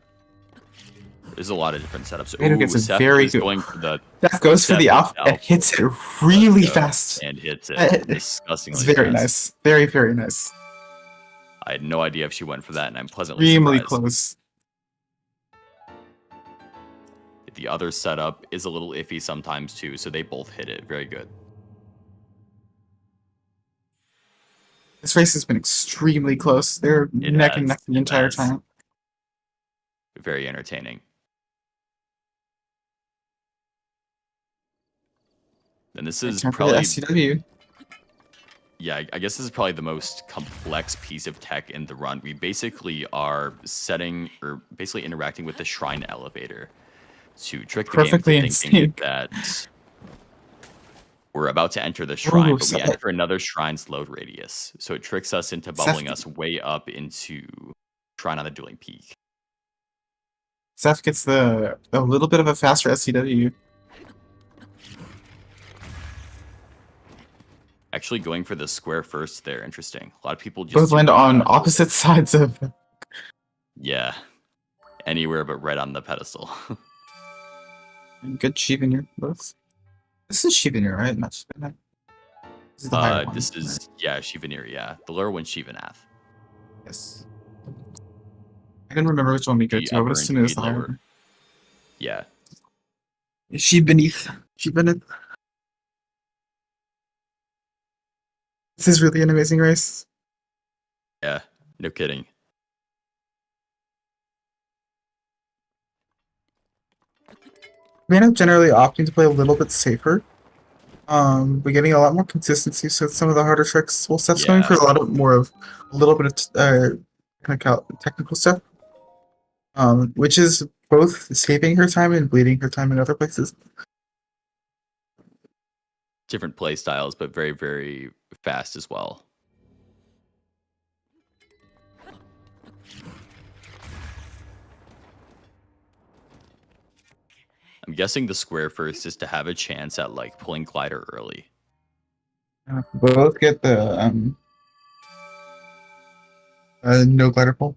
There's a lot of different setups. Tomato gets a very good. Going for the that goes for the alpha and hits it really fast. And hits it disgustingly. It's very nice. Very, very nice. I had no idea if she went for that, and I'm pleasantly Extremely surprised. close. The other setup is a little iffy sometimes too, so they both hit it. Very good. This race has been extremely close. They're neck and neck the entire time. Very entertaining. And this is probably SCW. Yeah, I guess this is probably the most complex piece of tech in the run. We basically are setting or basically interacting with the shrine elevator to trick the game into thinking that we're about to enter the shrine, but we enter another shrine's load radius. So it tricks us into bubbling us way up into Shrine on the Dueling Peak. Seth gets a little bit of a faster SCW. Actually going for the square first there, interesting. A lot of people just both land on opposite sides of... Yeah. Anywhere but right on the pedestal. Good Shivanir, both. This is Shivanir, right? Not Shivanir. This is the higher one. This is, yeah, Shivanir, yeah. The lower one's Shivanath. Yes. I didn't remember which one we go to. I would assume it was the higher one. Yeah. Shivanith. This is really an amazing race. Yeah, no kidding. We end up generally opting to play a little bit safer. We're getting a lot more consistency, so some of the harder tricks. Well, Seth's going for a little bit of technical stuff, which is both saving her time and bleeding her time in other places. Different play styles, but very, very fast as well. I'm guessing the square first is to have a chance at like pulling glider early. Both get the no glider pull.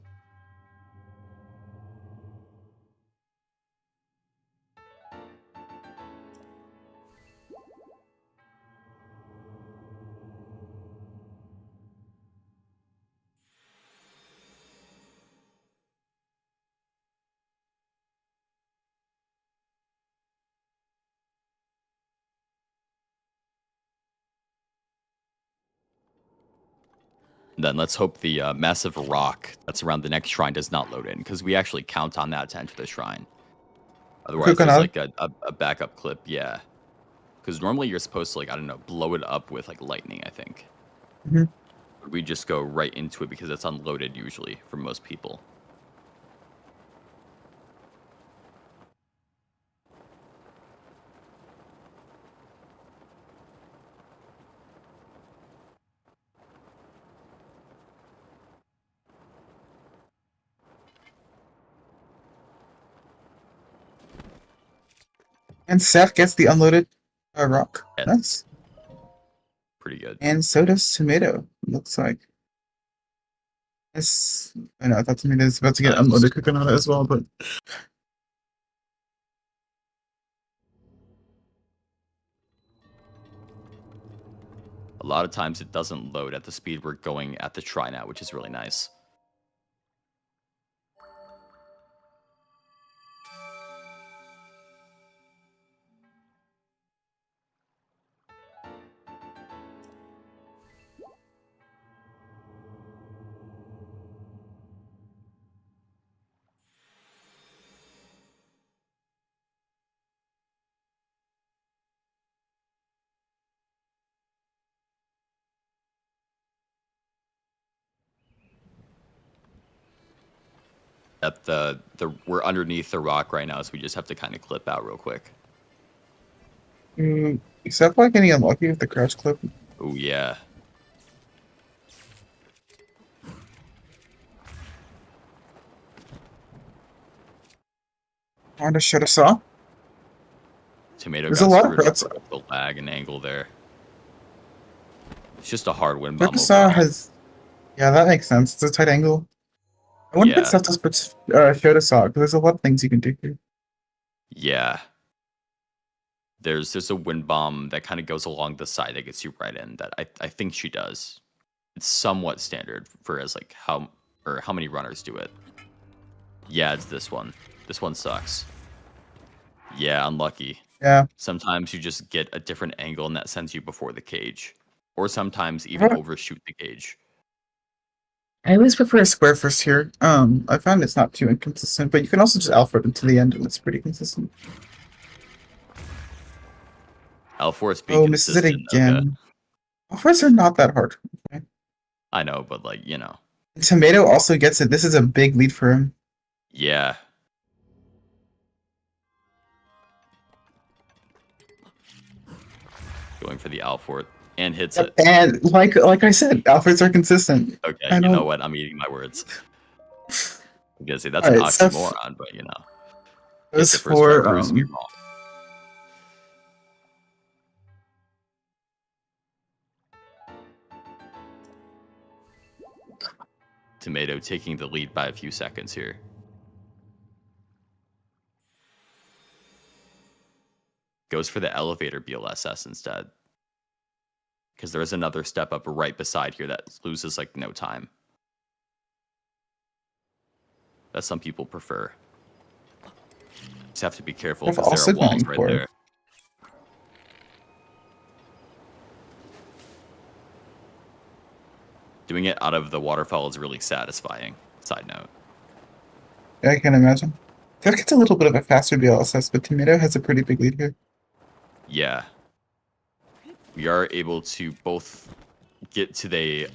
Then let's hope the massive rock that's around the next shrine does not load in, because we actually count on that to enter the shrine. Otherwise, there's like a backup clip, yeah. Because normally you're supposed to, like, I don't know, blow it up with like lightning, I think. Mm-hmm. We just go right into it because it's unloaded usually for most people. And Seth gets the unloaded rock. Yes. Nice. Pretty good. And so does Tomato, looks like. Yes. I know, I thought Tomato was about to get unloaded Coconut as well, but... A lot of times it doesn't load at the speed we're going at the shrine at, which is really nice. At we're underneath the rock right now, so we just have to kind of clip out real quick. Except like getting unlucky with the crouch clip. Oh yeah. On to should have saw. Tomato There's got a lot of the lag and angle there. It's just a hard wind bomb. has, yeah, that makes sense. It's a tight angle. I wonder if Seth does put should saw because there's a lot of things you can do here. Yeah. There's a wind bomb that kind of goes along the side that gets you right in that I think she does. It's somewhat standard for as like how many runners do it. Yeah, it's this one. This one sucks. Yeah, unlucky. Yeah. Sometimes you just get a different angle and that sends you before the cage. Or sometimes even overshoot the cage. I always prefer a square first here. I find it's not too inconsistent, but you can also just alpha it into the end and it's pretty consistent. L4's being misses it consistent. again. L4s are not that hard. Okay. I know, but like, you know. Tomato also gets it. This is a big lead for him. Yeah. Going for the Alfort and hits it. And like I said, Alforts are consistent. Okay, you know what? I'm eating my words. I'm gonna say that's an oxymoron, but you know. It's for Tomato taking the lead by a few seconds here. Goes for the elevator BLSS instead. Because there is another step up right beside here that loses like no time. That some people prefer. Just have to be careful because there are walls right there. Doing it out of the waterfall is really satisfying. Side note. Yeah, I can imagine. That gets a little bit of a faster BLSS, but Tomato has a pretty big lead here. Yeah. We are able to both get to the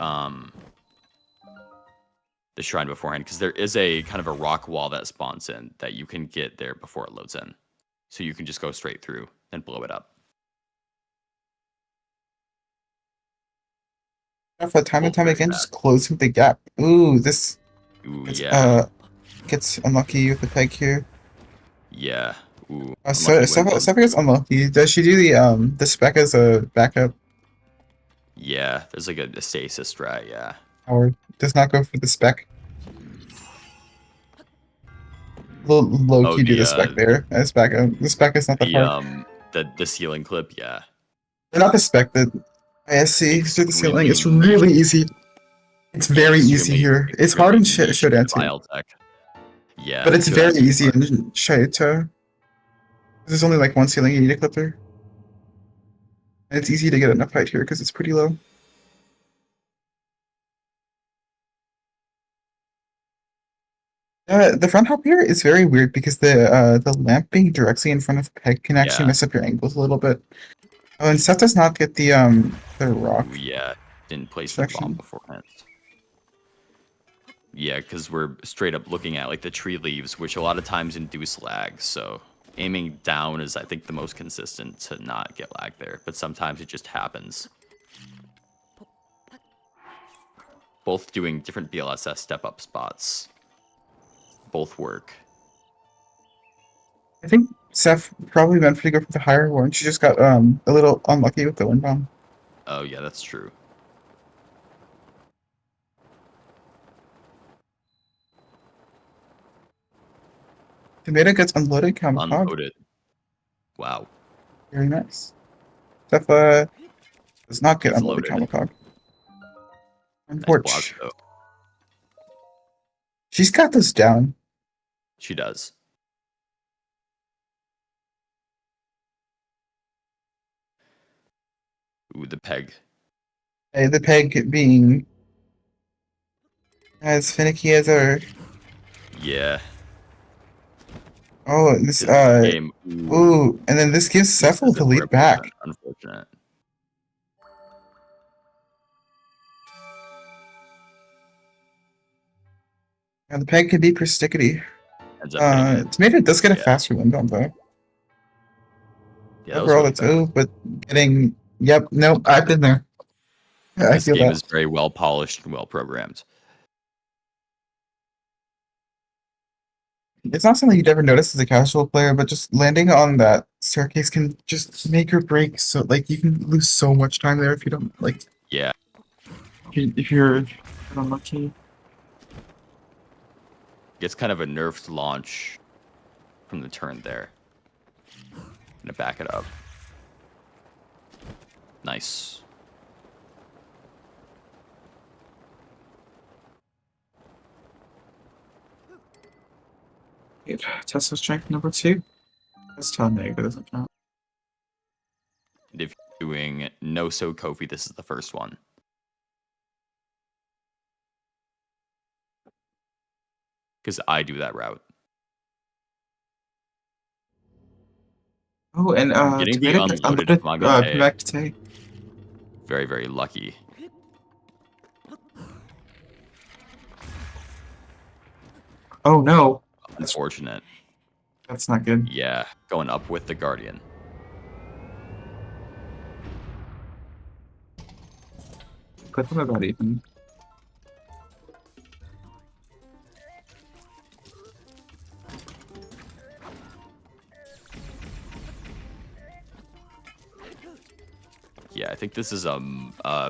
shrine beforehand because there is a kind of a rock wall that spawns in that you can get there before it loads in. So you can just go straight through and blow it up. For time and time again, just closing the gap. Ooh, this gets unlucky with the peg here. Yeah. Ooh. Sepha gets unlucky. Does she do the spec as a backup? Yeah, there's like a stasis strat, yeah. Howard does not go for the spec. Low-key do the spec there as backup. The spec is not that hard. The ceiling clip, yeah. Not the spec, the ISC through the ceiling. It's really easy. It's very easy here. It's hard in Showdown too. Yeah. But it's very easy in Showdown. There's only like one ceiling you need to clip there. And it's easy to get enough height here because it's pretty low. The front hop here is very weird because the lamp being directly in front of the peg can actually mess up your angles a little bit. Oh, and Seth does not get the rock. Yeah, didn't place the bomb beforehand. Yeah, because we're straight up looking at like the tree leaves, which a lot of times induce lag. So aiming down is, I think, the most consistent to not get lag there. But sometimes it just happens. Both doing different BLSS step-up spots. Both work. I think Seth probably meant to go for the higher one. She just got a little unlucky with the wind bomb. Oh yeah, that's true. Tomato gets unloaded. Unloaded. Wow. Very nice. Cephla does not get unloaded. Kamikog. Unfortunately. Nice. She's got this down. She does. Ooh, the peg. Hey, the peg being as finicky as her. Yeah. Oh, this ooh, and then this gives Cephla the lead back. Unfortunate. And the peg can be perstickety. Tomato does get a faster wind bomb though. Yeah, overall it's but getting nope, I've been there. This game is very well polished and well programmed. It's not something you'd ever notice as a casual player, but just landing on that staircase can just make or break. So like you can lose so much time there if you don't like. Yeah. If you're unlucky. It's kind of a nerfed launch from the turn there. Gonna back it up. Nice. Tesla strength number 2. That's telling me it doesn't count. And if you're doing no so Kofi, this is the first one. Because I do that route. Oh, and Getting the Tomato gets unloaded unloaded Magate. Magate. Very, very lucky. Oh no. Unfortunate. That's not good. Yeah, going up with the Guardian. Click on about Ethan. Yeah, I think this is a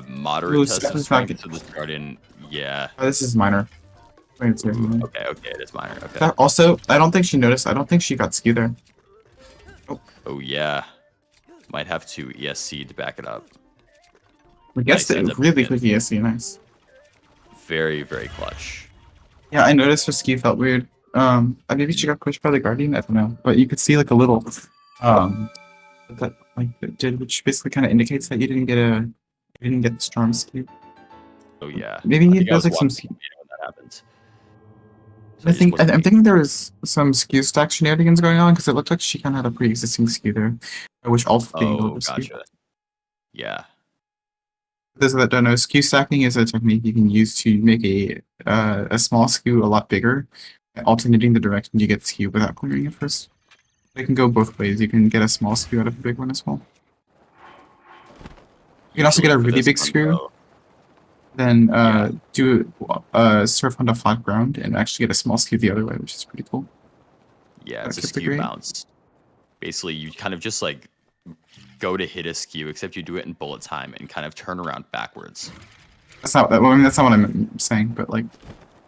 moderate test of strength to this Guardian. Yeah. Oh, this is minor. Ooh, okay, it is minor. Okay. Also, I don't think she noticed. I don't think she got skew there. Oh yeah. Might have to ESC to back it up. We guessed it really quick ESC, nice. Very, very clutch. Yeah, I noticed her skew felt weird. Maybe she got pushed by the Guardian, I don't know. But you could see like a little that like it did, which basically kind of indicates that you didn't get the strong skew. Oh yeah. Maybe it does like some skew. When that happens. So I'm thinking there was some skew stack shenanigans going on because it looked like she kind of had a pre-existing skew there, which altered the angle of the skew. Gotcha. Yeah. For those that don't know, skew stacking is a technique you can use to make a small skew a lot bigger, alternating the direction you get skew without clearing it first. It can go both ways. You can get a small skew out of a big one as well. You can also get a really big skew, then do surf onto flat ground and actually get a small skew the other way, which is pretty cool. Yeah, it's a skew bounce. Basically, you kind of just like go to hit a skew, except you do it in bullet time and kind of turn around backwards. That's not. I mean, that's not what I'm saying. But like,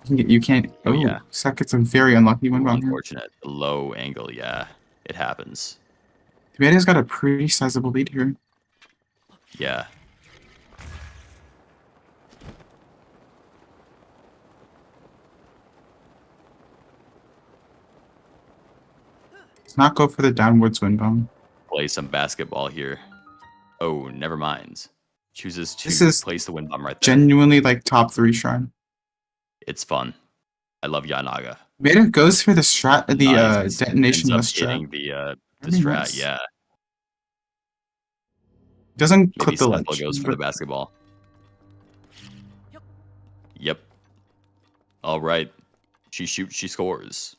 you can't. Oh yeah. Suck gets a very unlucky one. Unfortunate. Low angle. Yeah, it happens. Tomato's got a pretty sizable lead here. Yeah. Let's not go for the downwards wind bomb. Play some basketball here. Oh, never mind. Chooses to place the wind bomb right there. Genuinely like top 3 shrine. It's fun. I love Yanaga. Tomato goes for the strat, the detonation ends strat. Getting the strat, nice. Yeah. Doesn't clip the ledge. Goes for the basketball. Yep. All right. She shoots, she scores.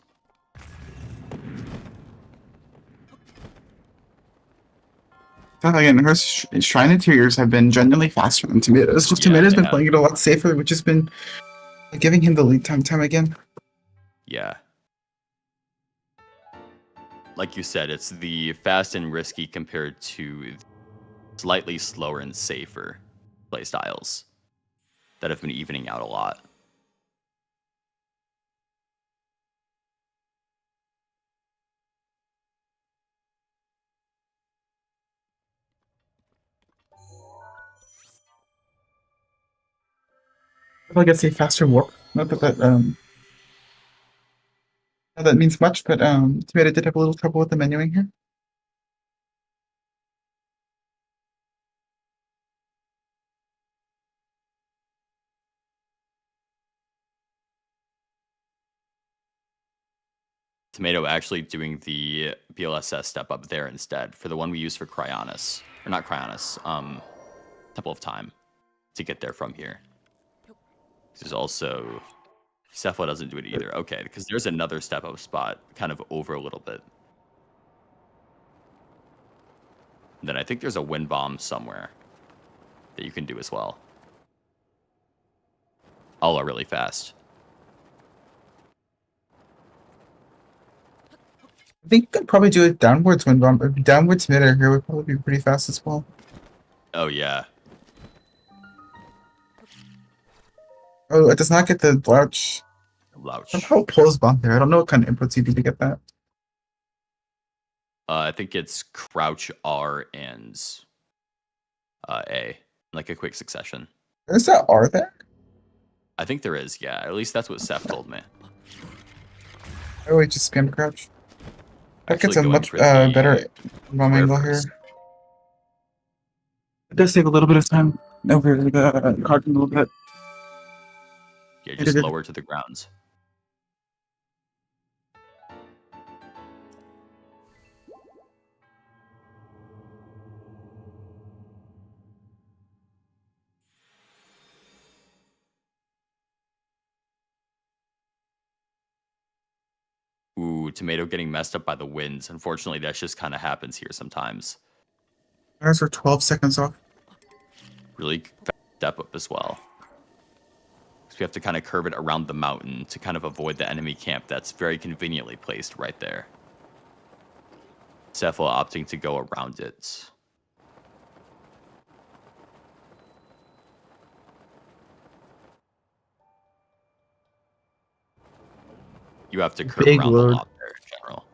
Again, her shrine interiors have been genuinely faster than Tomato's. Just Tomato's been playing it a lot safer, which has been giving him the lead time again. Yeah. Like you said, it's the fast and risky compared to slightly slower and safer playstyles that have been evening out a lot. I guess a faster warp. Not that that means much, but Tomato did have a little trouble with the menuing here. Tomato actually doing the BLSS step up there instead for the one we use for Cryonis. Or not Cryonis, Temple of Time to get there from here. There's also cephla doesn't do it either. Okay, because there's another step up spot kind of over a little bit. And then I think there's a wind bomb somewhere that you can do as well. All are really fast. I think you could probably do a downwards wind bomb. Downwards mid-air here would probably be pretty fast as well. Oh yeah. Oh, it does not get the louch. How pulls bomb there? I don't know what kind of inputs you need to get that. I think it's crouch R and A, like a quick succession. Is that R there? I think there is, yeah. At least that's what Seth told me. Oh, wait, just spam crouch. That gets Actually a going much for the better bomb square angle first. here. It does take a little bit of time over the card a little bit. Yeah, just lower to the ground. Ooh, Tomato getting messed up by the winds. Unfortunately, that just kind of happens here sometimes. Ours are 12 seconds off. Really fast step up as well. So we have to kind of curve it around the mountain to kind of avoid the enemy camp that's very conveniently placed right there. Cephla opting to go around it. You have to curve Big around load. the lot there in general.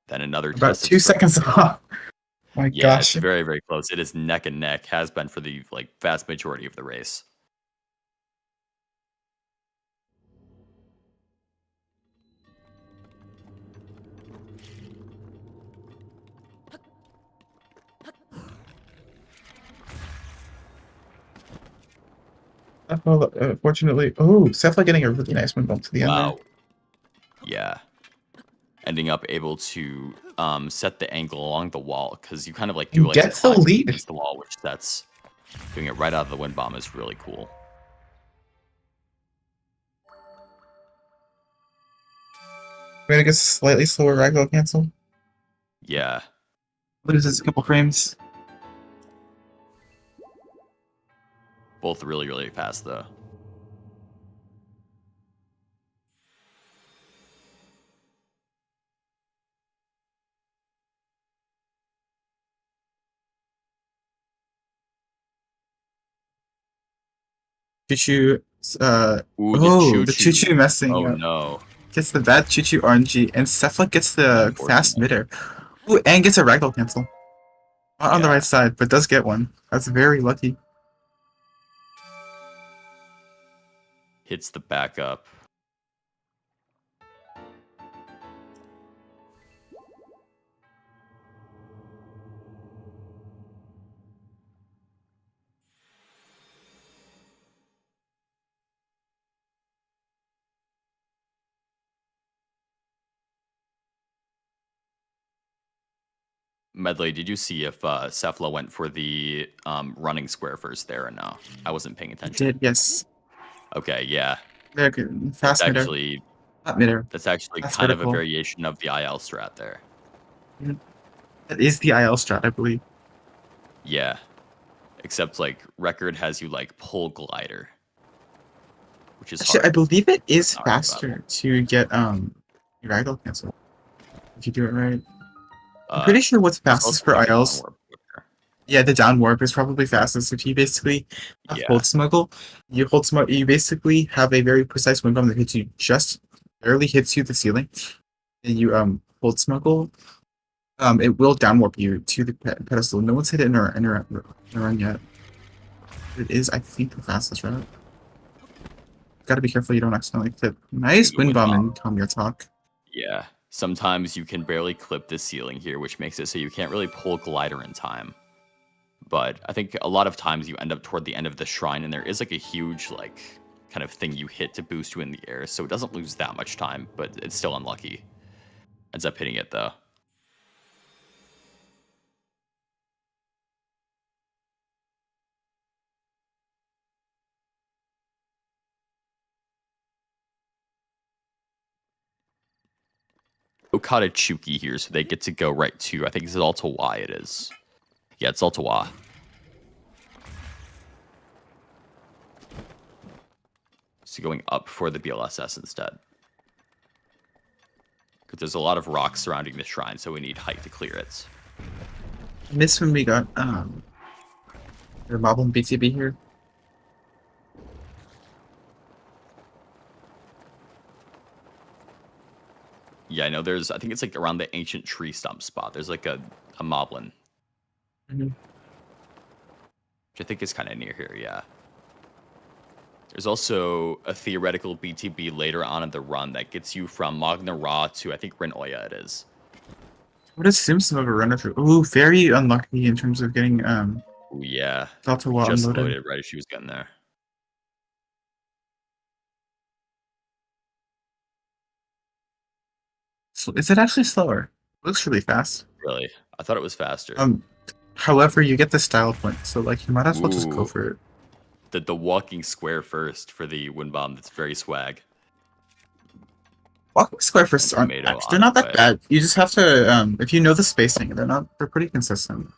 Then another About test of 2 strength. seconds off. My Yeah, gosh. it's very, very close. It is neck and neck. Has been for the vast majority of the race. Fortunately, oh, Cephla getting a really nice one bump to the end there. Wow. Yeah. Ending up able to set the angle along the wall because you kind of do And gets the some lead. against the wall, which that's doing it right out of the wind bomb is really cool. We're gonna get slightly slower ragdoll cancel. Yeah. Loses a couple frames. Both really, really fast though. Choo-choo, Ooh, the choo-choo messing Oh up. no. Gets the bad choo-choo RNG, and Cephla gets the fast Unfortunate. mitter. Ooh, and gets a ragdoll cancel. Not on the Yeah. right side, but does get one. That's very lucky. Hits the backup. Medley, did you see if Cephla went for the running square first there or no? I wasn't paying attention. Did, yes. Okay, yeah. Very good. That's Fast mitter. actually Not mitter. That's actually That's kind of vertical. a variation of the IL strat there. That is the IL strat, I believe. Yeah. Except Record has you pull glider. Which is Actually, hard. I believe it is Not hard faster to get your ragdoll cancel. If you do it right. I'm Uh, pretty sure what's there's fastest also for a down ILs. warp there. Yeah, the down warp is probably fastest. If you basically have Yeah. hold smuggle, you basically have a very precise wind bomb that hits you just barely hits you the ceiling, and you hold smuggle. It will down warp you to the pedestal. No one's hit it in a run yet. It is, I think, the fastest route. Gotta be careful you don't accidentally clip. Nice wind bomb and calm your talk. Yeah. Sometimes you can barely clip the ceiling here, which makes it so you can't really pull glider in time. But I think a lot of times you end up toward the end of the shrine, and there is a huge kind of thing you hit to boost you in the air, so it doesn't lose that much time, but it's still unlucky. Ends up hitting it though. Okada Chuki here, so they get to go right to, I think it's Alta Y it is. Yeah, it's Alta Y. So going up for the BLSS instead. Because there's a lot of rocks surrounding the shrine, so we need height to clear it. Miss when we got the Moblin BTB here. Yeah, I know there's, I think it's around the ancient tree stump spot. There's a moblin. Mm-hmm. Which I think is kind of near here, yeah. There's also a theoretical BTB later on in the run that gets you from Magna Ra to, I think, Rin Oya it is. What is Simpson of a runner through? Ooh, very unlucky in terms of getting Ooh, yeah. Delta Wa Just unloaded. loaded right as she was getting there. So is it actually slower? It looks really fast. Really? I thought it was faster. However, you get the style point, so like you might as well just go Ooh. for it. The walking square first for the wind bomb. That's very swag. Walking square first aren't they're not that bad. You just have to if you know the spacing, they're pretty consistent.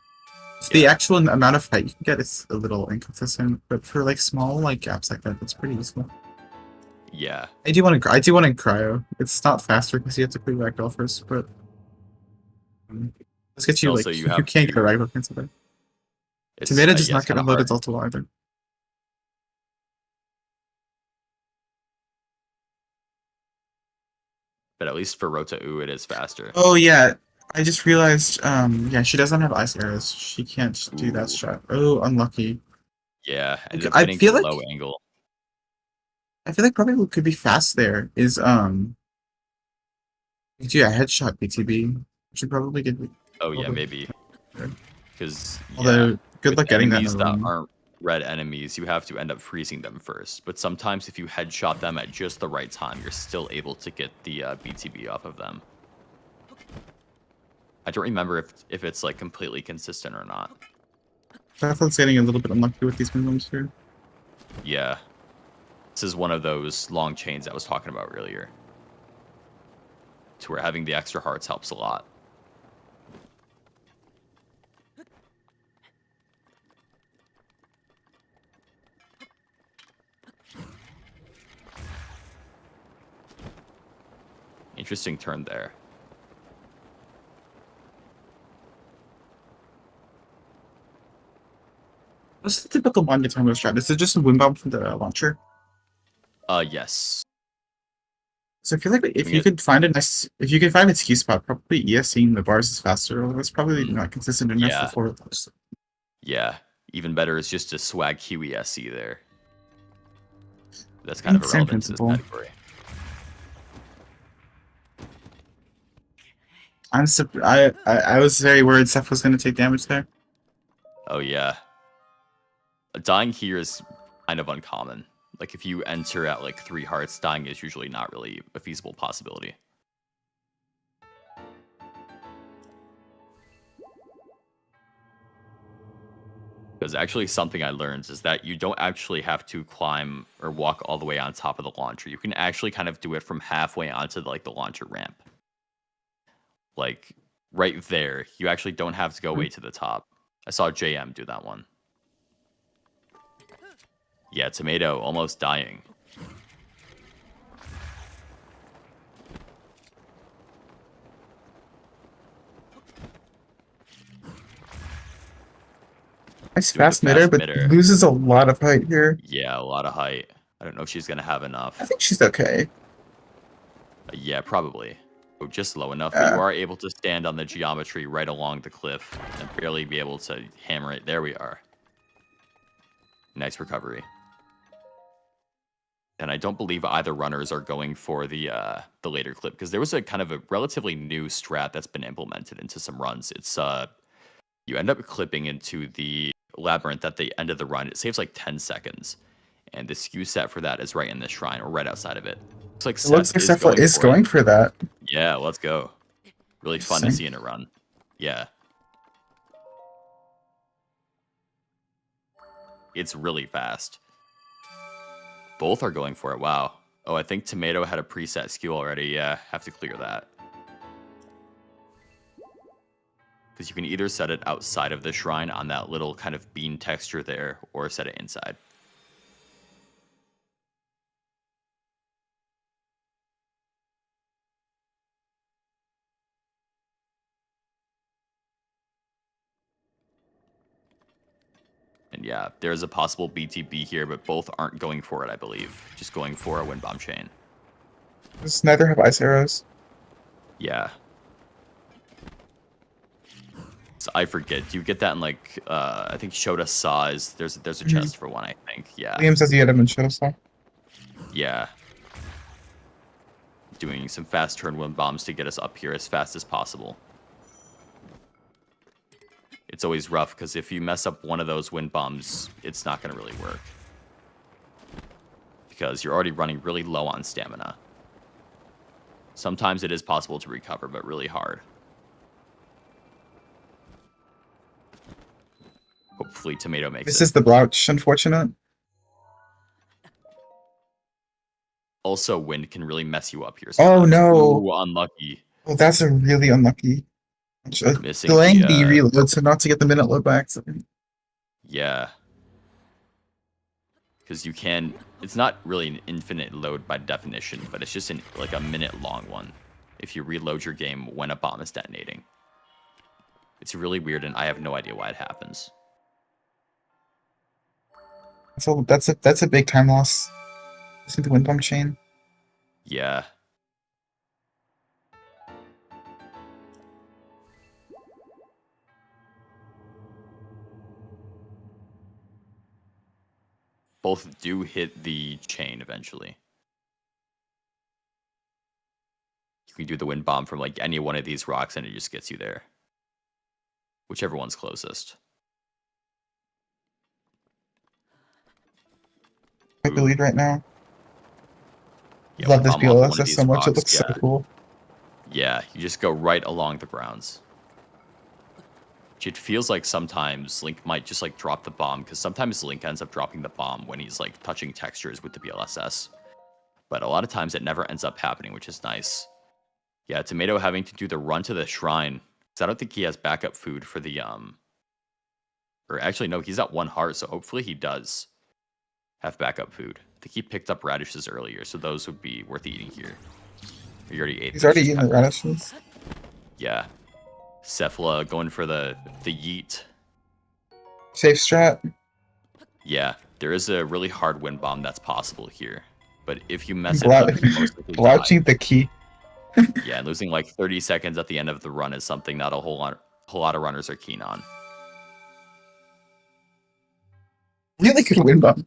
So the actual amount of height you can get is a little inconsistent, but for like small like gaps like that, that's pretty useful. Yeah. I do want to cryo. It's not faster because you have to pre ragdoll first, but let's get you also, like you can't get a ragdoll cancel there. Tomato does not get unloaded Delta Wa either. But at least for Rota-U, it is faster. Oh yeah, I just realized. Yeah, she doesn't have ice arrows. She can't do that shot. Oh, unlucky. Yeah, I feel like low angle. I feel like probably what could be fast there is you do a headshot BTB. Should probably get. Oh yeah, maybe. Because although good luck getting that. Enemies that aren't red enemies, you have to end up freezing them first. But sometimes if you headshot them at just the right time, you're still able to get the BTB off of them. I don't remember if it's like completely consistent or not. Cephala's getting a little bit unlucky with these minimums here. Yeah. This is one of those long chains I was talking about earlier. To where having the extra hearts helps a lot. Interesting turn there. What's the typical Mongetama strat? Is it just a wind bomb from the launcher? Yes. So I feel like if you could find a T spot, probably ESCing the bars is faster. Or that's probably not consistent enough for forward those. Yeah. Even better is just a swag QESC there. That's kind of irrelevant to this category. I was very worried Ceph was going to take damage there. Oh yeah. Dying here is kind of uncommon. Like if you enter at like 3 hearts, dying is usually not really a feasible possibility. Because actually something I learned is that you don't actually have to climb or walk all the way on top of the launcher. You can actually kind of do it from halfway onto like the launcher ramp. Like right there, you actually don't have to go way to the top. I saw JM do that one. Yeah, Tomato almost dying. Nice fast midder, but loses a lot of height here. Yeah, a lot of height. I don't know if she's going to have enough. I think she's okay. Yeah, probably. Oh, just low enough, but you are able to stand on the geometry right along the cliff and barely be able to hammer it. There we are. Nice recovery. And I don't believe either runners are going for the later clip, because there was a kind of a relatively new strat that's been implemented into some runs. It's you end up clipping into the labyrinth at the end of the run. It saves like 10 seconds, and the skew set for that is right in this shrine or right outside of it. Looks like cephla is going for that. Yeah, let's go. Really fun to see in a run. Yeah. It's really fast. Both are going for it. Wow. Oh, I think Tomato had a preset skew already. Yeah, have to clear that. Because you can either set it outside of the shrine on that little kind of bean texture there, or set it inside. And yeah, there's a possible BTB here, but both aren't going for it, I believe. Just going for a wind bomb chain. Does neither have ice arrows? Yeah. So I forget. Do you get that in like I think Shota Saw is there's a chest for one, I think. Yeah. Liam says he had him in Shota Saw. Yeah. Doing some fast turn wind bombs to get us up here as fast as possible. It's always rough because if you mess up one of those wind bombs, it's not going to really work. Because you're already running really low on stamina. Sometimes it is possible to recover, but really hard. Hopefully Tomato makes it. This is the blotch, unfortunate. Also, wind can really mess you up here Oh sometimes. no! Ooh, unlucky. Oh, that's a really unlucky. Missing Delaying the the, reload so not to get the minute load by accident. Yeah. Because you can... It's not really an infinite load by definition, but it's just like a minute-long one if you reload your game when a bomb is detonating. It's really weird, and I have no idea why it happens. So that's a big time loss. See the wind bomb chain. Yeah. Both do hit the chain eventually. You can do the wind bomb from like any one of these rocks and it just gets you there. Whichever one's closest. Take the lead right now. Yeah, Love this bomb off one of BLSS these so much. It rocks, looks so cool. Yeah, you just go right along the grounds. It feels like sometimes Link might just like drop the bomb because sometimes Link ends up dropping the bomb when he's like touching textures with the BLSS. But a lot of times it never ends up happening, which is nice. Yeah, Tomato having to do the run to the shrine. Because I don't think he has backup food for the or actually no, he's at 1 heart, so hopefully he does have backup food. I think he picked up radishes earlier, so those would be worth eating here. You already ate. He's already eaten the radishes. Yeah. Cephla going for the yeet. Safe strat. Yeah, there is a really hard wind bomb that's possible here. But if you mess it up, you most likely die. Blotching the key. Yeah, and losing like 30 seconds at the end of the run is something not a whole lot of runners are keen on. Really good wind bomb.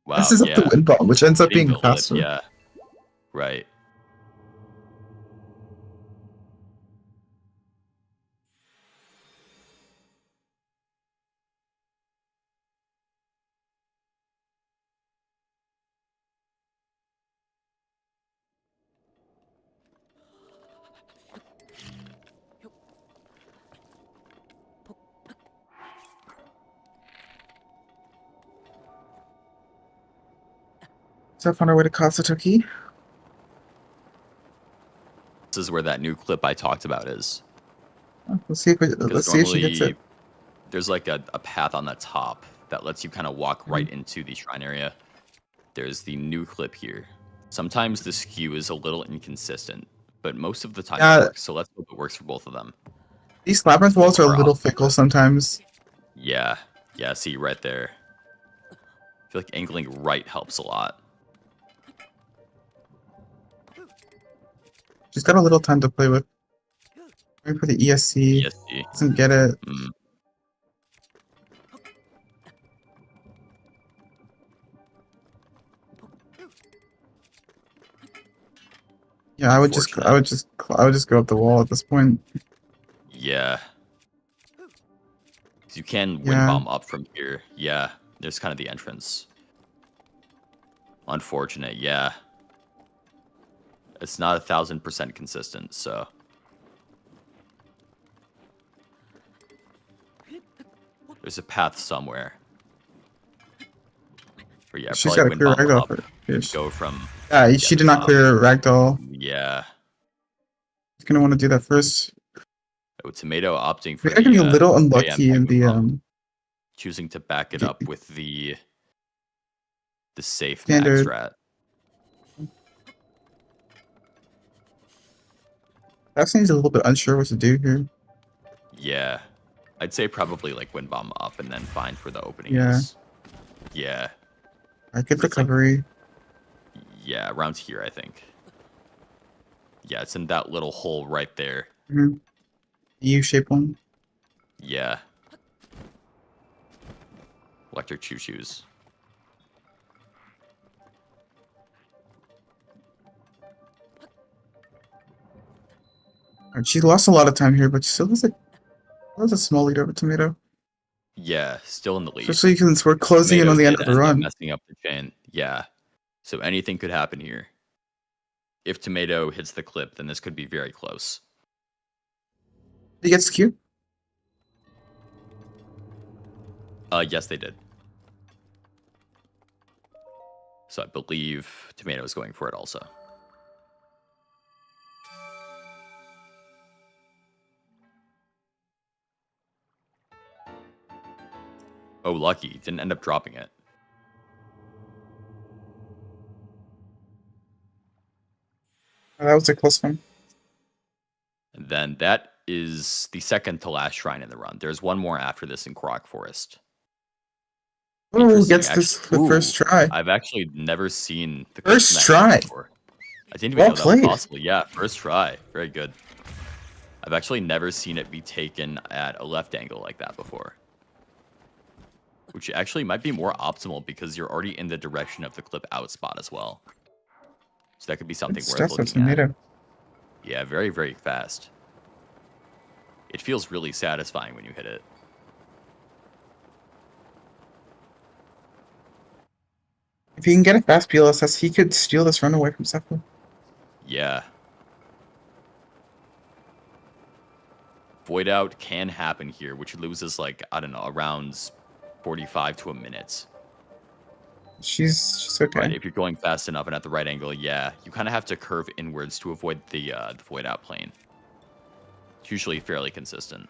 Wow, This is up the wind bomb, which ends up being faster. Yeah, right. So on our way to Kasatoki. This is where that new clip I talked about is. Let's see if she gets it. There's like a path on the top that lets you kind of walk right into the shrine area. There's the new clip here. Sometimes the skew is a little inconsistent, but most of the time it works, so let's hope it works for both of them. These labyrinth walls are a little fickle sometimes. Yeah, see right there. I feel like angling right helps a lot. She's got a little time to play with. Wait for the ESC. Doesn't get it. Yeah, I would just go up the wall at this point. Yeah. You can wind bomb up from here. Yeah, there's kind of the entrance. Unfortunate, yeah. It's not 1000% consistent, so. There's a path somewhere. Or yeah, she's got to clear ragdoll. Go from. Yeah, she did not clear ragdoll. Yeah. She's gonna want to do that first. Oh, Tomato opting for. We're gonna be a little unlucky in the choosing to back it up with the safe standard max strat. That seems a little bit unsure what to do here. Yeah. I'd say probably like wind bomb up and then find where the opening Yeah. is. Yeah. Good recovery. Like, yeah, around here, I think. Yeah, it's in that little hole right there. Mm-hmm. U-shaped one. Yeah. Electric choo-choos. She lost a lot of time here, but she still has a small lead over Tomato. Yeah, still in the lead. Especially since we're closing in on the end of the run. Messing up the chain. Yeah. So anything could happen here. If Tomato hits the clip, then this could be very close. He gets Q? Yes, they did. So I believe Tomato is going for it also. Oh, lucky. Didn't end up dropping it. Oh, that was a close one. And then that is the second to last shrine in the run. There's one more after this in Korok Forest. Who gets this the first try? I've actually never seen the first try before. I didn't even know that was possible. Yeah, first try. Very good. I've actually never seen it be taken at a left angle like that before. Which actually might be more optimal because you're already in the direction of the clip out spot as well. So that could be something worth looking at. Yeah, very, very fast. It feels really satisfying when you hit it. If he can get a fast PLSS, he could steal this run away from cephla. Yeah. Void out can happen here, which loses like, I don't know, around 45 to a minute. She's okay. Right, if you're going fast enough and at the right angle, yeah, you kind of have to curve inwards to avoid the void out plane. It's usually fairly consistent.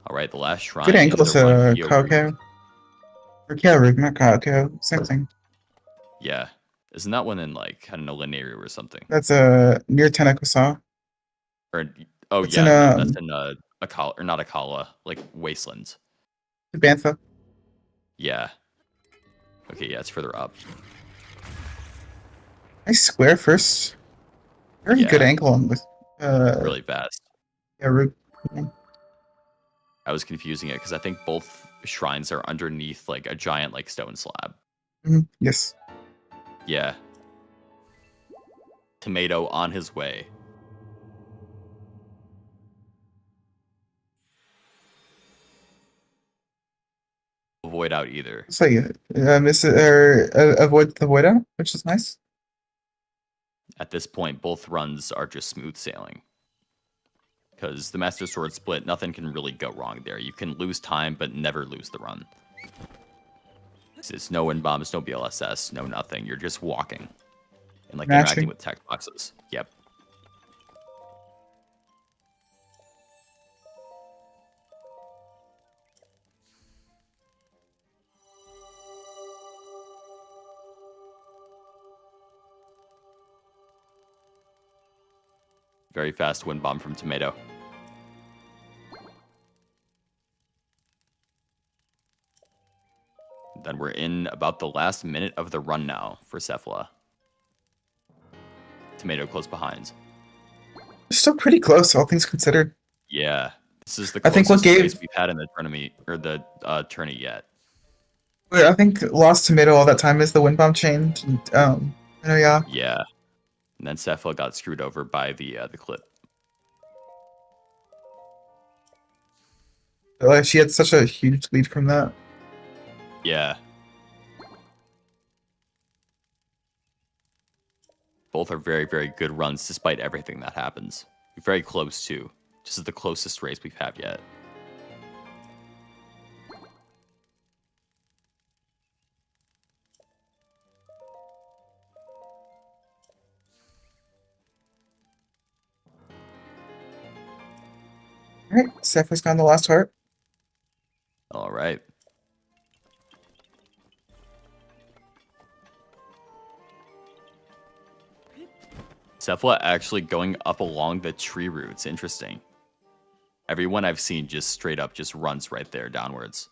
All right, the last shrine. Good angle to Kaoko. Or Kyoru, not Kaoko. Same thing. Yeah. Isn't that one in, like, I don't know, Linearia or something? That's near Tenekosa. Or, oh, it's yeah, that's in Akala, or not Akala, like Wastelands. Bantha. Yeah. Okay, yeah, it's further up. Nice square first. Very good angle on this. Really fast. Yeah, root. I was confusing it because I think both shrines are underneath like a giant like stone slab. Yes. Yeah. Tomato on his way. Avoid out either. So miss it or avoid the void out, which is nice. At this point, both runs are just smooth sailing. Because the Master Sword split, nothing can really go wrong there. You can lose time, but never lose the run. There's no wind bombs, no BLSS, no nothing. You're just walking. And like interacting with text boxes. Yep. Very fast wind bomb from Tomato. Then we're in about the last minute of the run now for cephla. Tomato close behind. They're still pretty close, all things considered. Yeah, this is the closest race we've had in the tournament or the tourney yet. I think lost Tomato all that time is the wind bomb chain. Yeah. Yeah, and then cephla got screwed over by the clip. She had such a huge lead from that. Yeah. Both are very, very good runs despite everything that happens. We're very close too. This is the closest race we've had yet. Alright, cephala's gone the last heart. Alright. cephla actually going up along the tree roots. Interesting. Everyone I've seen just straight up just runs right there downwards.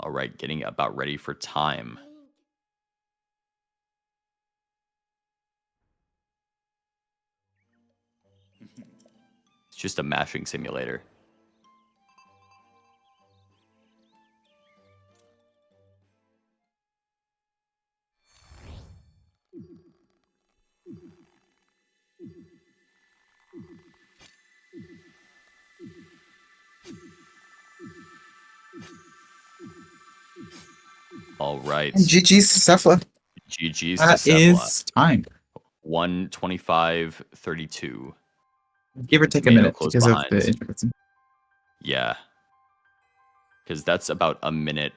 Alright, getting about ready for time. It's just a mashing simulator. All right. And GG's to cephla. GG's That to cephla. is time. 1:25:32. Give or take a Tomato minute close because of behind. the introduction. Yeah. Because that's about a minute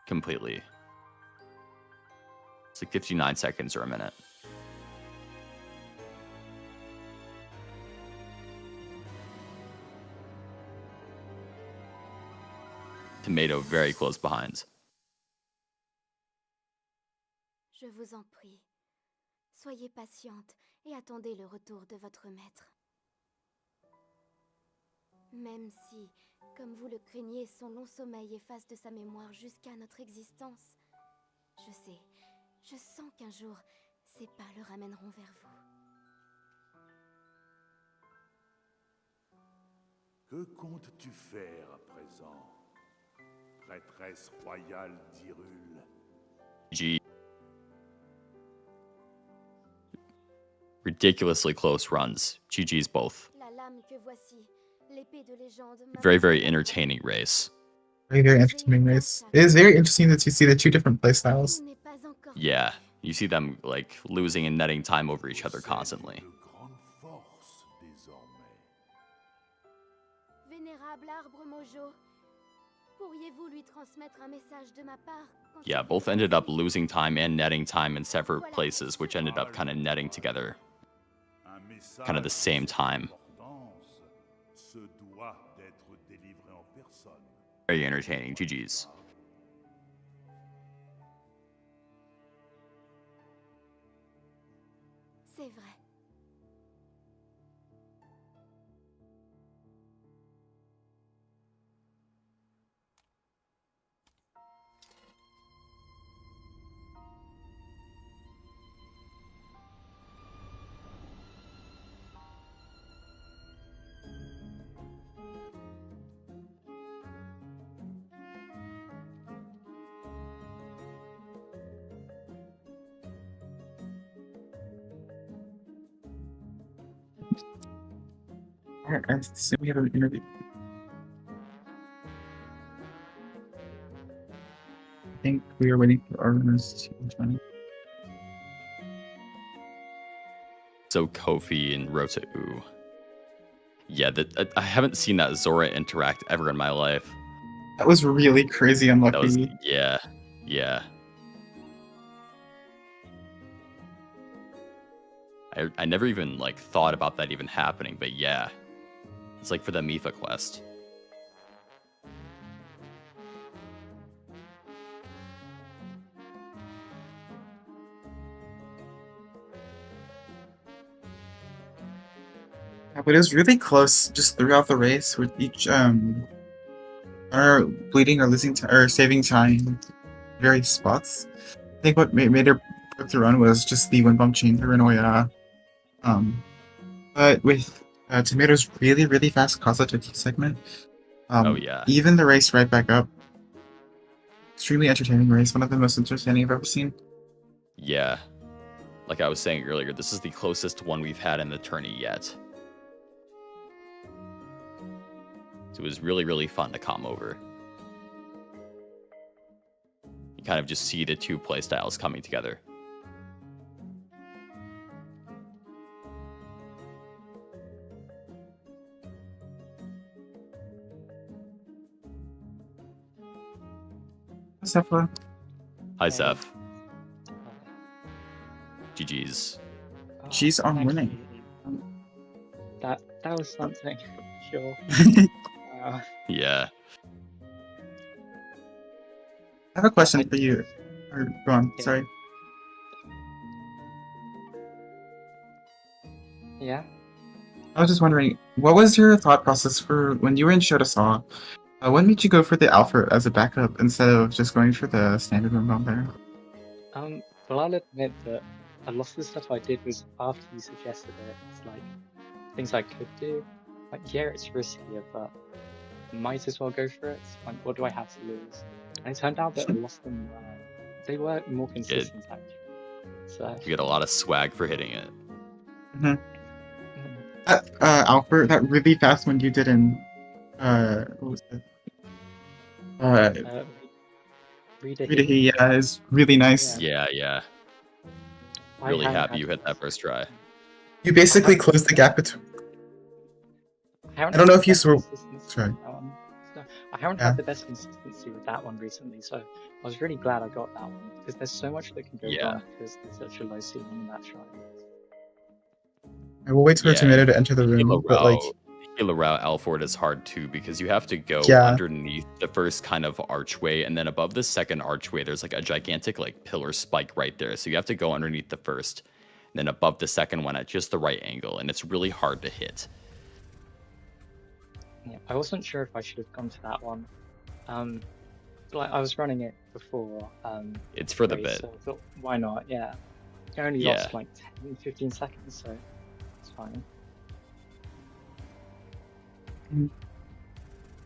completely. It's like 59 seconds or a minute. Tomato very close behind. Je vous en prie, soyez patiente et attendez le retour de votre maître. Même si, comme vous le craignez, son long sommeil efface de sa mémoire jusqu'à notre existence, je sens qu'un jour, ses pas le ramèneront vers vous. Que comptes-tu faire à présent, prêtresse royale d'Hyrule? G. Ridiculously close runs. GG's both. La lame que voici, l'épée de légende, Very, very entertaining race. Very, very entertaining race. It is very interesting that you see the two different playstyles. Yeah, you see them like losing and netting time over each other constantly. Vénérable arbre Mojo, pourriez-vous lui transmettre un message de ma part? Yeah, both ended up losing time and netting time in separate places, which ended up kind of netting together kind of the same time. Very entertaining. GG's. C'est vrai. Alright, I assume we have an interview. I think we are waiting for our runners to join. So Kofi and Rota-U. Yeah, I haven't seen that Zora interact ever in my life. That was really crazy unlucky. Yeah. I never even like thought about that even happening, but yeah. It's like for the Mifa quest. Yeah, but it was really close just throughout the race with each bleeding or losing or saving time in various spots. I think what made her break the run was just the wind bump chain paranoia. But with Tomato's really, really fast Kaza segment, oh yeah. Even the race right back up. Extremely entertaining race, one of the most entertaining I've ever seen. Yeah. Like I was saying earlier, this is the closest one we've had in the tourney yet. So it was really, really fun to come over. You kind of just see the two playstyles coming together. cephla. Hi, Zeph. GG's. She's on winning. That was something, sure. Yeah. I have a question for you. Or, go on, sorry. Yeah? I was just wondering, what was your thought process for when you were in Show to Saw? What made you go for the Alpha as a backup instead of just going for the standard one bomb there? Well, I'll admit that a lot of the stuff I did was after you suggested it. It's like things I could do. Like, yeah, it's riskier, but might as well go for it. Like, what do I have to lose? And it turned out that a lot of them they were more consistent actually. So You get a lot of swag for hitting it. Mm-hmm. Alfred, that really fast one you did in what was it? Rita Rita He. yeah, is really nice. Yeah. I Really haven't happy had you the hit that best- first try. You basically closed the gap between. I don't know if you saw. Sorry. I haven't Yeah. had the best consistency with that one recently, so I was really glad I got that one because there's so much that can go Yeah. wrong because there's such a low ceiling in that shrine. I will wait for Yeah, Tomato to enter the room, Hilo but like, route, Hilo route Alford is hard too because you have to go Yeah. underneath the first kind of archway, and then above the second archway, there's like a gigantic like pillar spike right there. So you have to go underneath the first, and then above the second one at just the right angle, and it's really hard to hit. Yeah, I wasn't sure if I should have gone to that one. Like I was running it before. It's for the race, bit. so I thought, why not? Yeah. I only Yeah. lost like 10, 15 seconds, so it's fine.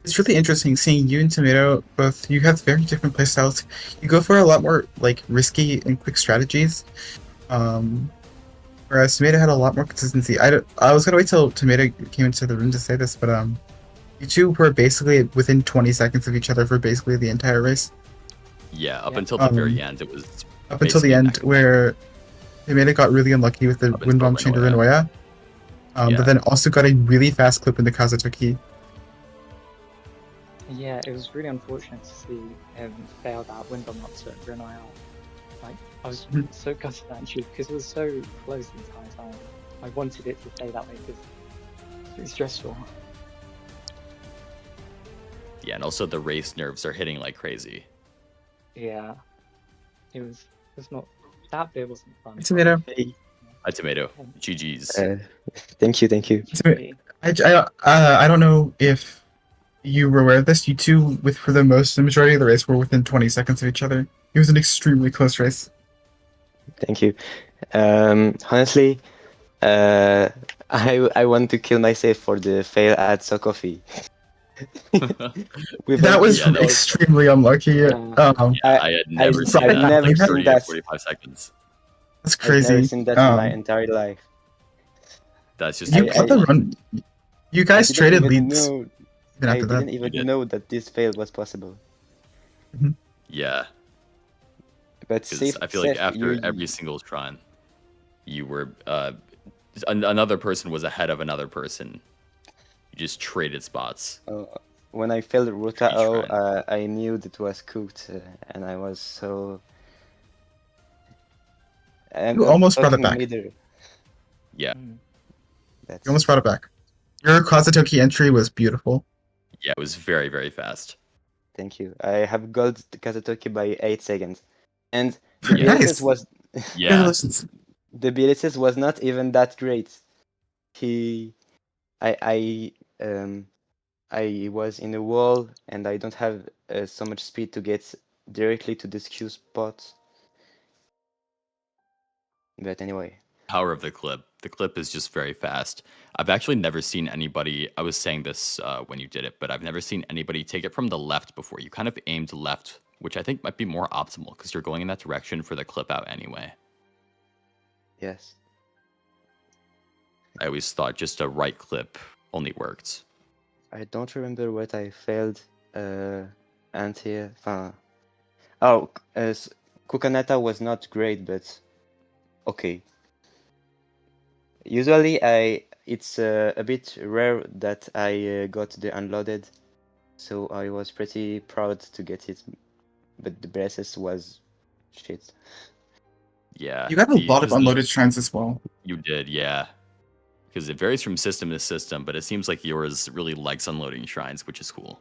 it's really interesting seeing you and Tomato both. You have very different playstyles. You go for a lot more like risky and quick strategies, whereas Tomato had a lot more consistency. I was gonna wait till Tomato came into the room to say this, but you two were basically within 20 seconds of each other for basically the entire race. Yeah, up Yeah. until the very end, it was Up until the basically end, neck and neck. where Tomato got really unlucky with the Up wind until bomb chain to Renoya. Renoya, Yeah. but then also got a really fast clip in the Kazutoki. Yeah, it was really unfortunate to see him fail that wind bomb up to Renoya. Like, I was Mhm. so gutted actually because it was so close the entire time. I wanted it to stay that way because it's really stressful. Yeah, and also the race nerves are hitting like crazy. Yeah, it was not that bit wasn't fun. Tomato. Hey, A tomato. GG's. thank you, thank you. I don't know if you were aware of this. You two, for the majority of the race, were within 20 seconds of each other. It was an extremely close race. Thank you. Honestly, I want to kill myself for the fail at Sokofi. That was Yeah, that was- extremely unlucky. Yeah. I had never seen I've that. never Like seen 30 to that. 45 seconds. That's I've never crazy. seen that in my entire life. That's just You I- got the run. You guys I didn't traded even leads. know- Even I after that. didn't even You did. know that this fail was possible. Yeah, But because I feel like Seth, after you- every single shrine, you were another person was ahead of another person. You just traded spots. when I failed Ruta Each O, round. I knew that it was cooked, and I was so. You almost brought it back. Yeah, That's... You almost brought it back. Your Kazutoki entry was beautiful. yeah, it was very, very fast. Thank you. I have gold Kazutoki by 8 seconds, and the Nice. BLSS was Yeah, Congratulations. the BLSS was not even that great. I was in a wall, and I don't have so much speed to get directly to this Q spot. But anyway, power of the clip. The clip is just very fast. I've actually never seen anybody. I was saying this when you did it, but I've never seen anybody take it from the left before. You kind of aimed left, which I think might be more optimal because you're going in that direction for the clip out anyway. yes. I always thought just a right clip only worked. I don't remember what I failed. Anti. Oh, Kukanata was not great, but okay. Usually, it's a bit rare that I got the unloaded, so I was pretty proud to get it. But the braces was shit. Yeah. You got a lot of unloaded shrines as well. You did, yeah. Because it varies from system to system, but it seems like yours really likes unloading shrines, which is cool.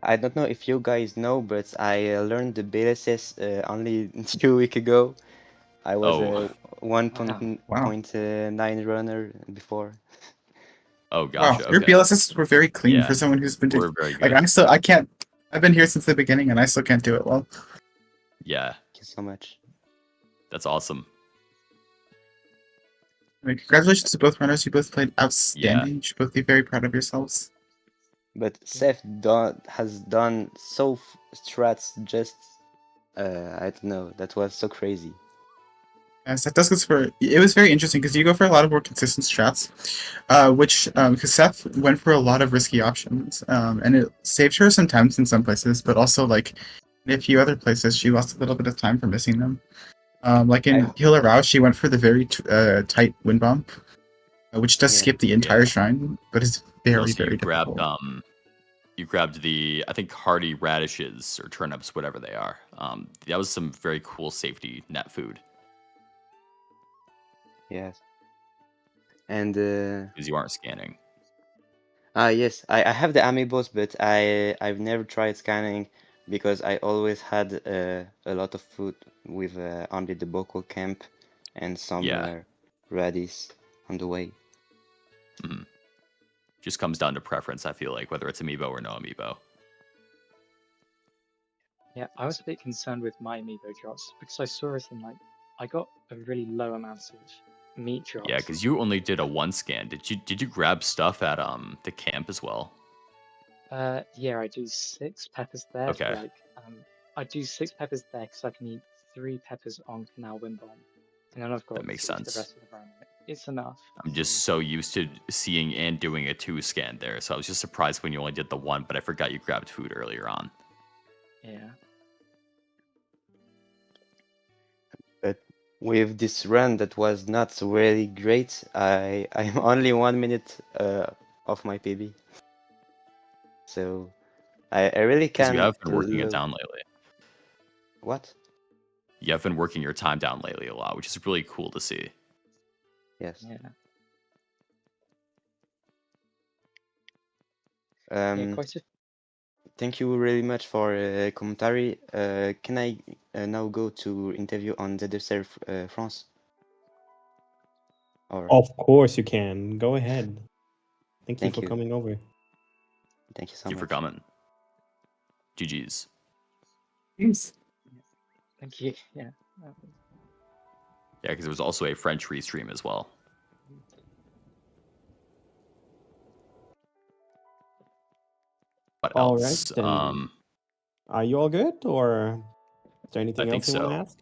I don't know if you guys know, but I learned the BLSS only 2 weeks ago. I was Oh. a 1.9 runner before. Oh, Wow, gotcha. your Okay. BLSS were very clean Yeah, for someone who's been We're doing. very good. Like I can't. I've been here since the beginning, and I still can't do it well. Yeah, Thank you so much. that's awesome. Congratulations to both runners. You both played outstanding. You should both be very proud of yourselves. But Seth has done strats just I don't know. That was so crazy. Yes, that does go for. It was very interesting because you go for a lot of more consistent strats, which because Seth went for a lot of risky options, and it saved her some times in some places, but also like In a few other places, she lost a little bit of time for missing them. Like in Healer Rouse, she went for the very tight wind bump, which does Yeah. skip the entire shrine, but it's very, Also, very you difficult. grabbed the, I think, hardy radishes or turnips, whatever they are. That was some very cool safety net food. Yes. And Because you aren't scanning. yes, I have the amiibos, but I've never tried scanning because I always had a lot of food with only the Boko camp and some Yeah. radish on the way. Mhm. Just comes down to preference, I feel like, whether it's amiibo or no amiibo. Yeah, I was a bit concerned with my amiibo drops because I saw it and like I got a really low amount of meat drops. Yeah, because you only did a 1 scan. Did you grab stuff at the camp as well? Yeah, I do 6 peppers there. Okay. For, like, I do 6 peppers there because I can eat 3 peppers on Canal Windbomb, and then I've got That makes 6 the sense. rest of the round. It's enough. I'm just so used to seeing and doing a 2 scan there, so I was just surprised when you only did the 1, but I forgot you grabbed food earlier on. Yeah. But with this run that was not really great, I'm only 1 minute off my PB. So I really Because can't you have been working it look- down lately. What? You have been working your time down lately a lot, which is really cool to see. Yes. Yeah. Yeah, quite a Thank you really much for commentary. Can I now go to interview on ZeldaSpeedRuns? Or Of course you can. Go ahead. Thank you Thank for you. coming over. Thank you so Thank you for much. coming. GG's. Yes. thank you. Yeah. Yeah, because there was also a French restream as well. What All right, else? then. Are you all good, or is there anything I think else you want to so. ask?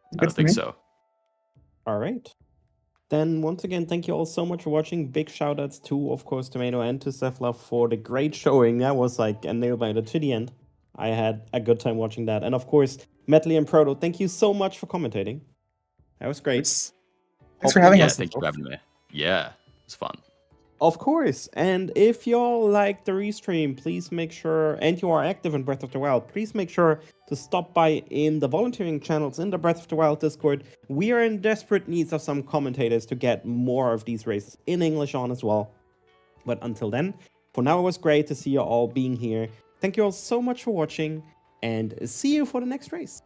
I Good don't for think me. so. All right. Then once again, thank you all so much for watching. Big shout outs to, of course, Tomato and to cephla for the great showing. That was like a nail biter to the end. I had a good time watching that. And of course, Metley and Proto, thank you so much for commentating. That was great. Thanks for having Yeah, us. thank you for having me. Yeah, it was fun. Of course, and if y'all like the restream, please make sure, and you are active in Breath of the Wild, please make sure to stop by in the volunteering channels in the Breath of the Wild Discord. We are in desperate needs of some commentators to get more of these races in English on as well. But until then, for now it was great to see you all being here. Thank you all so much for watching, and see you for the next race.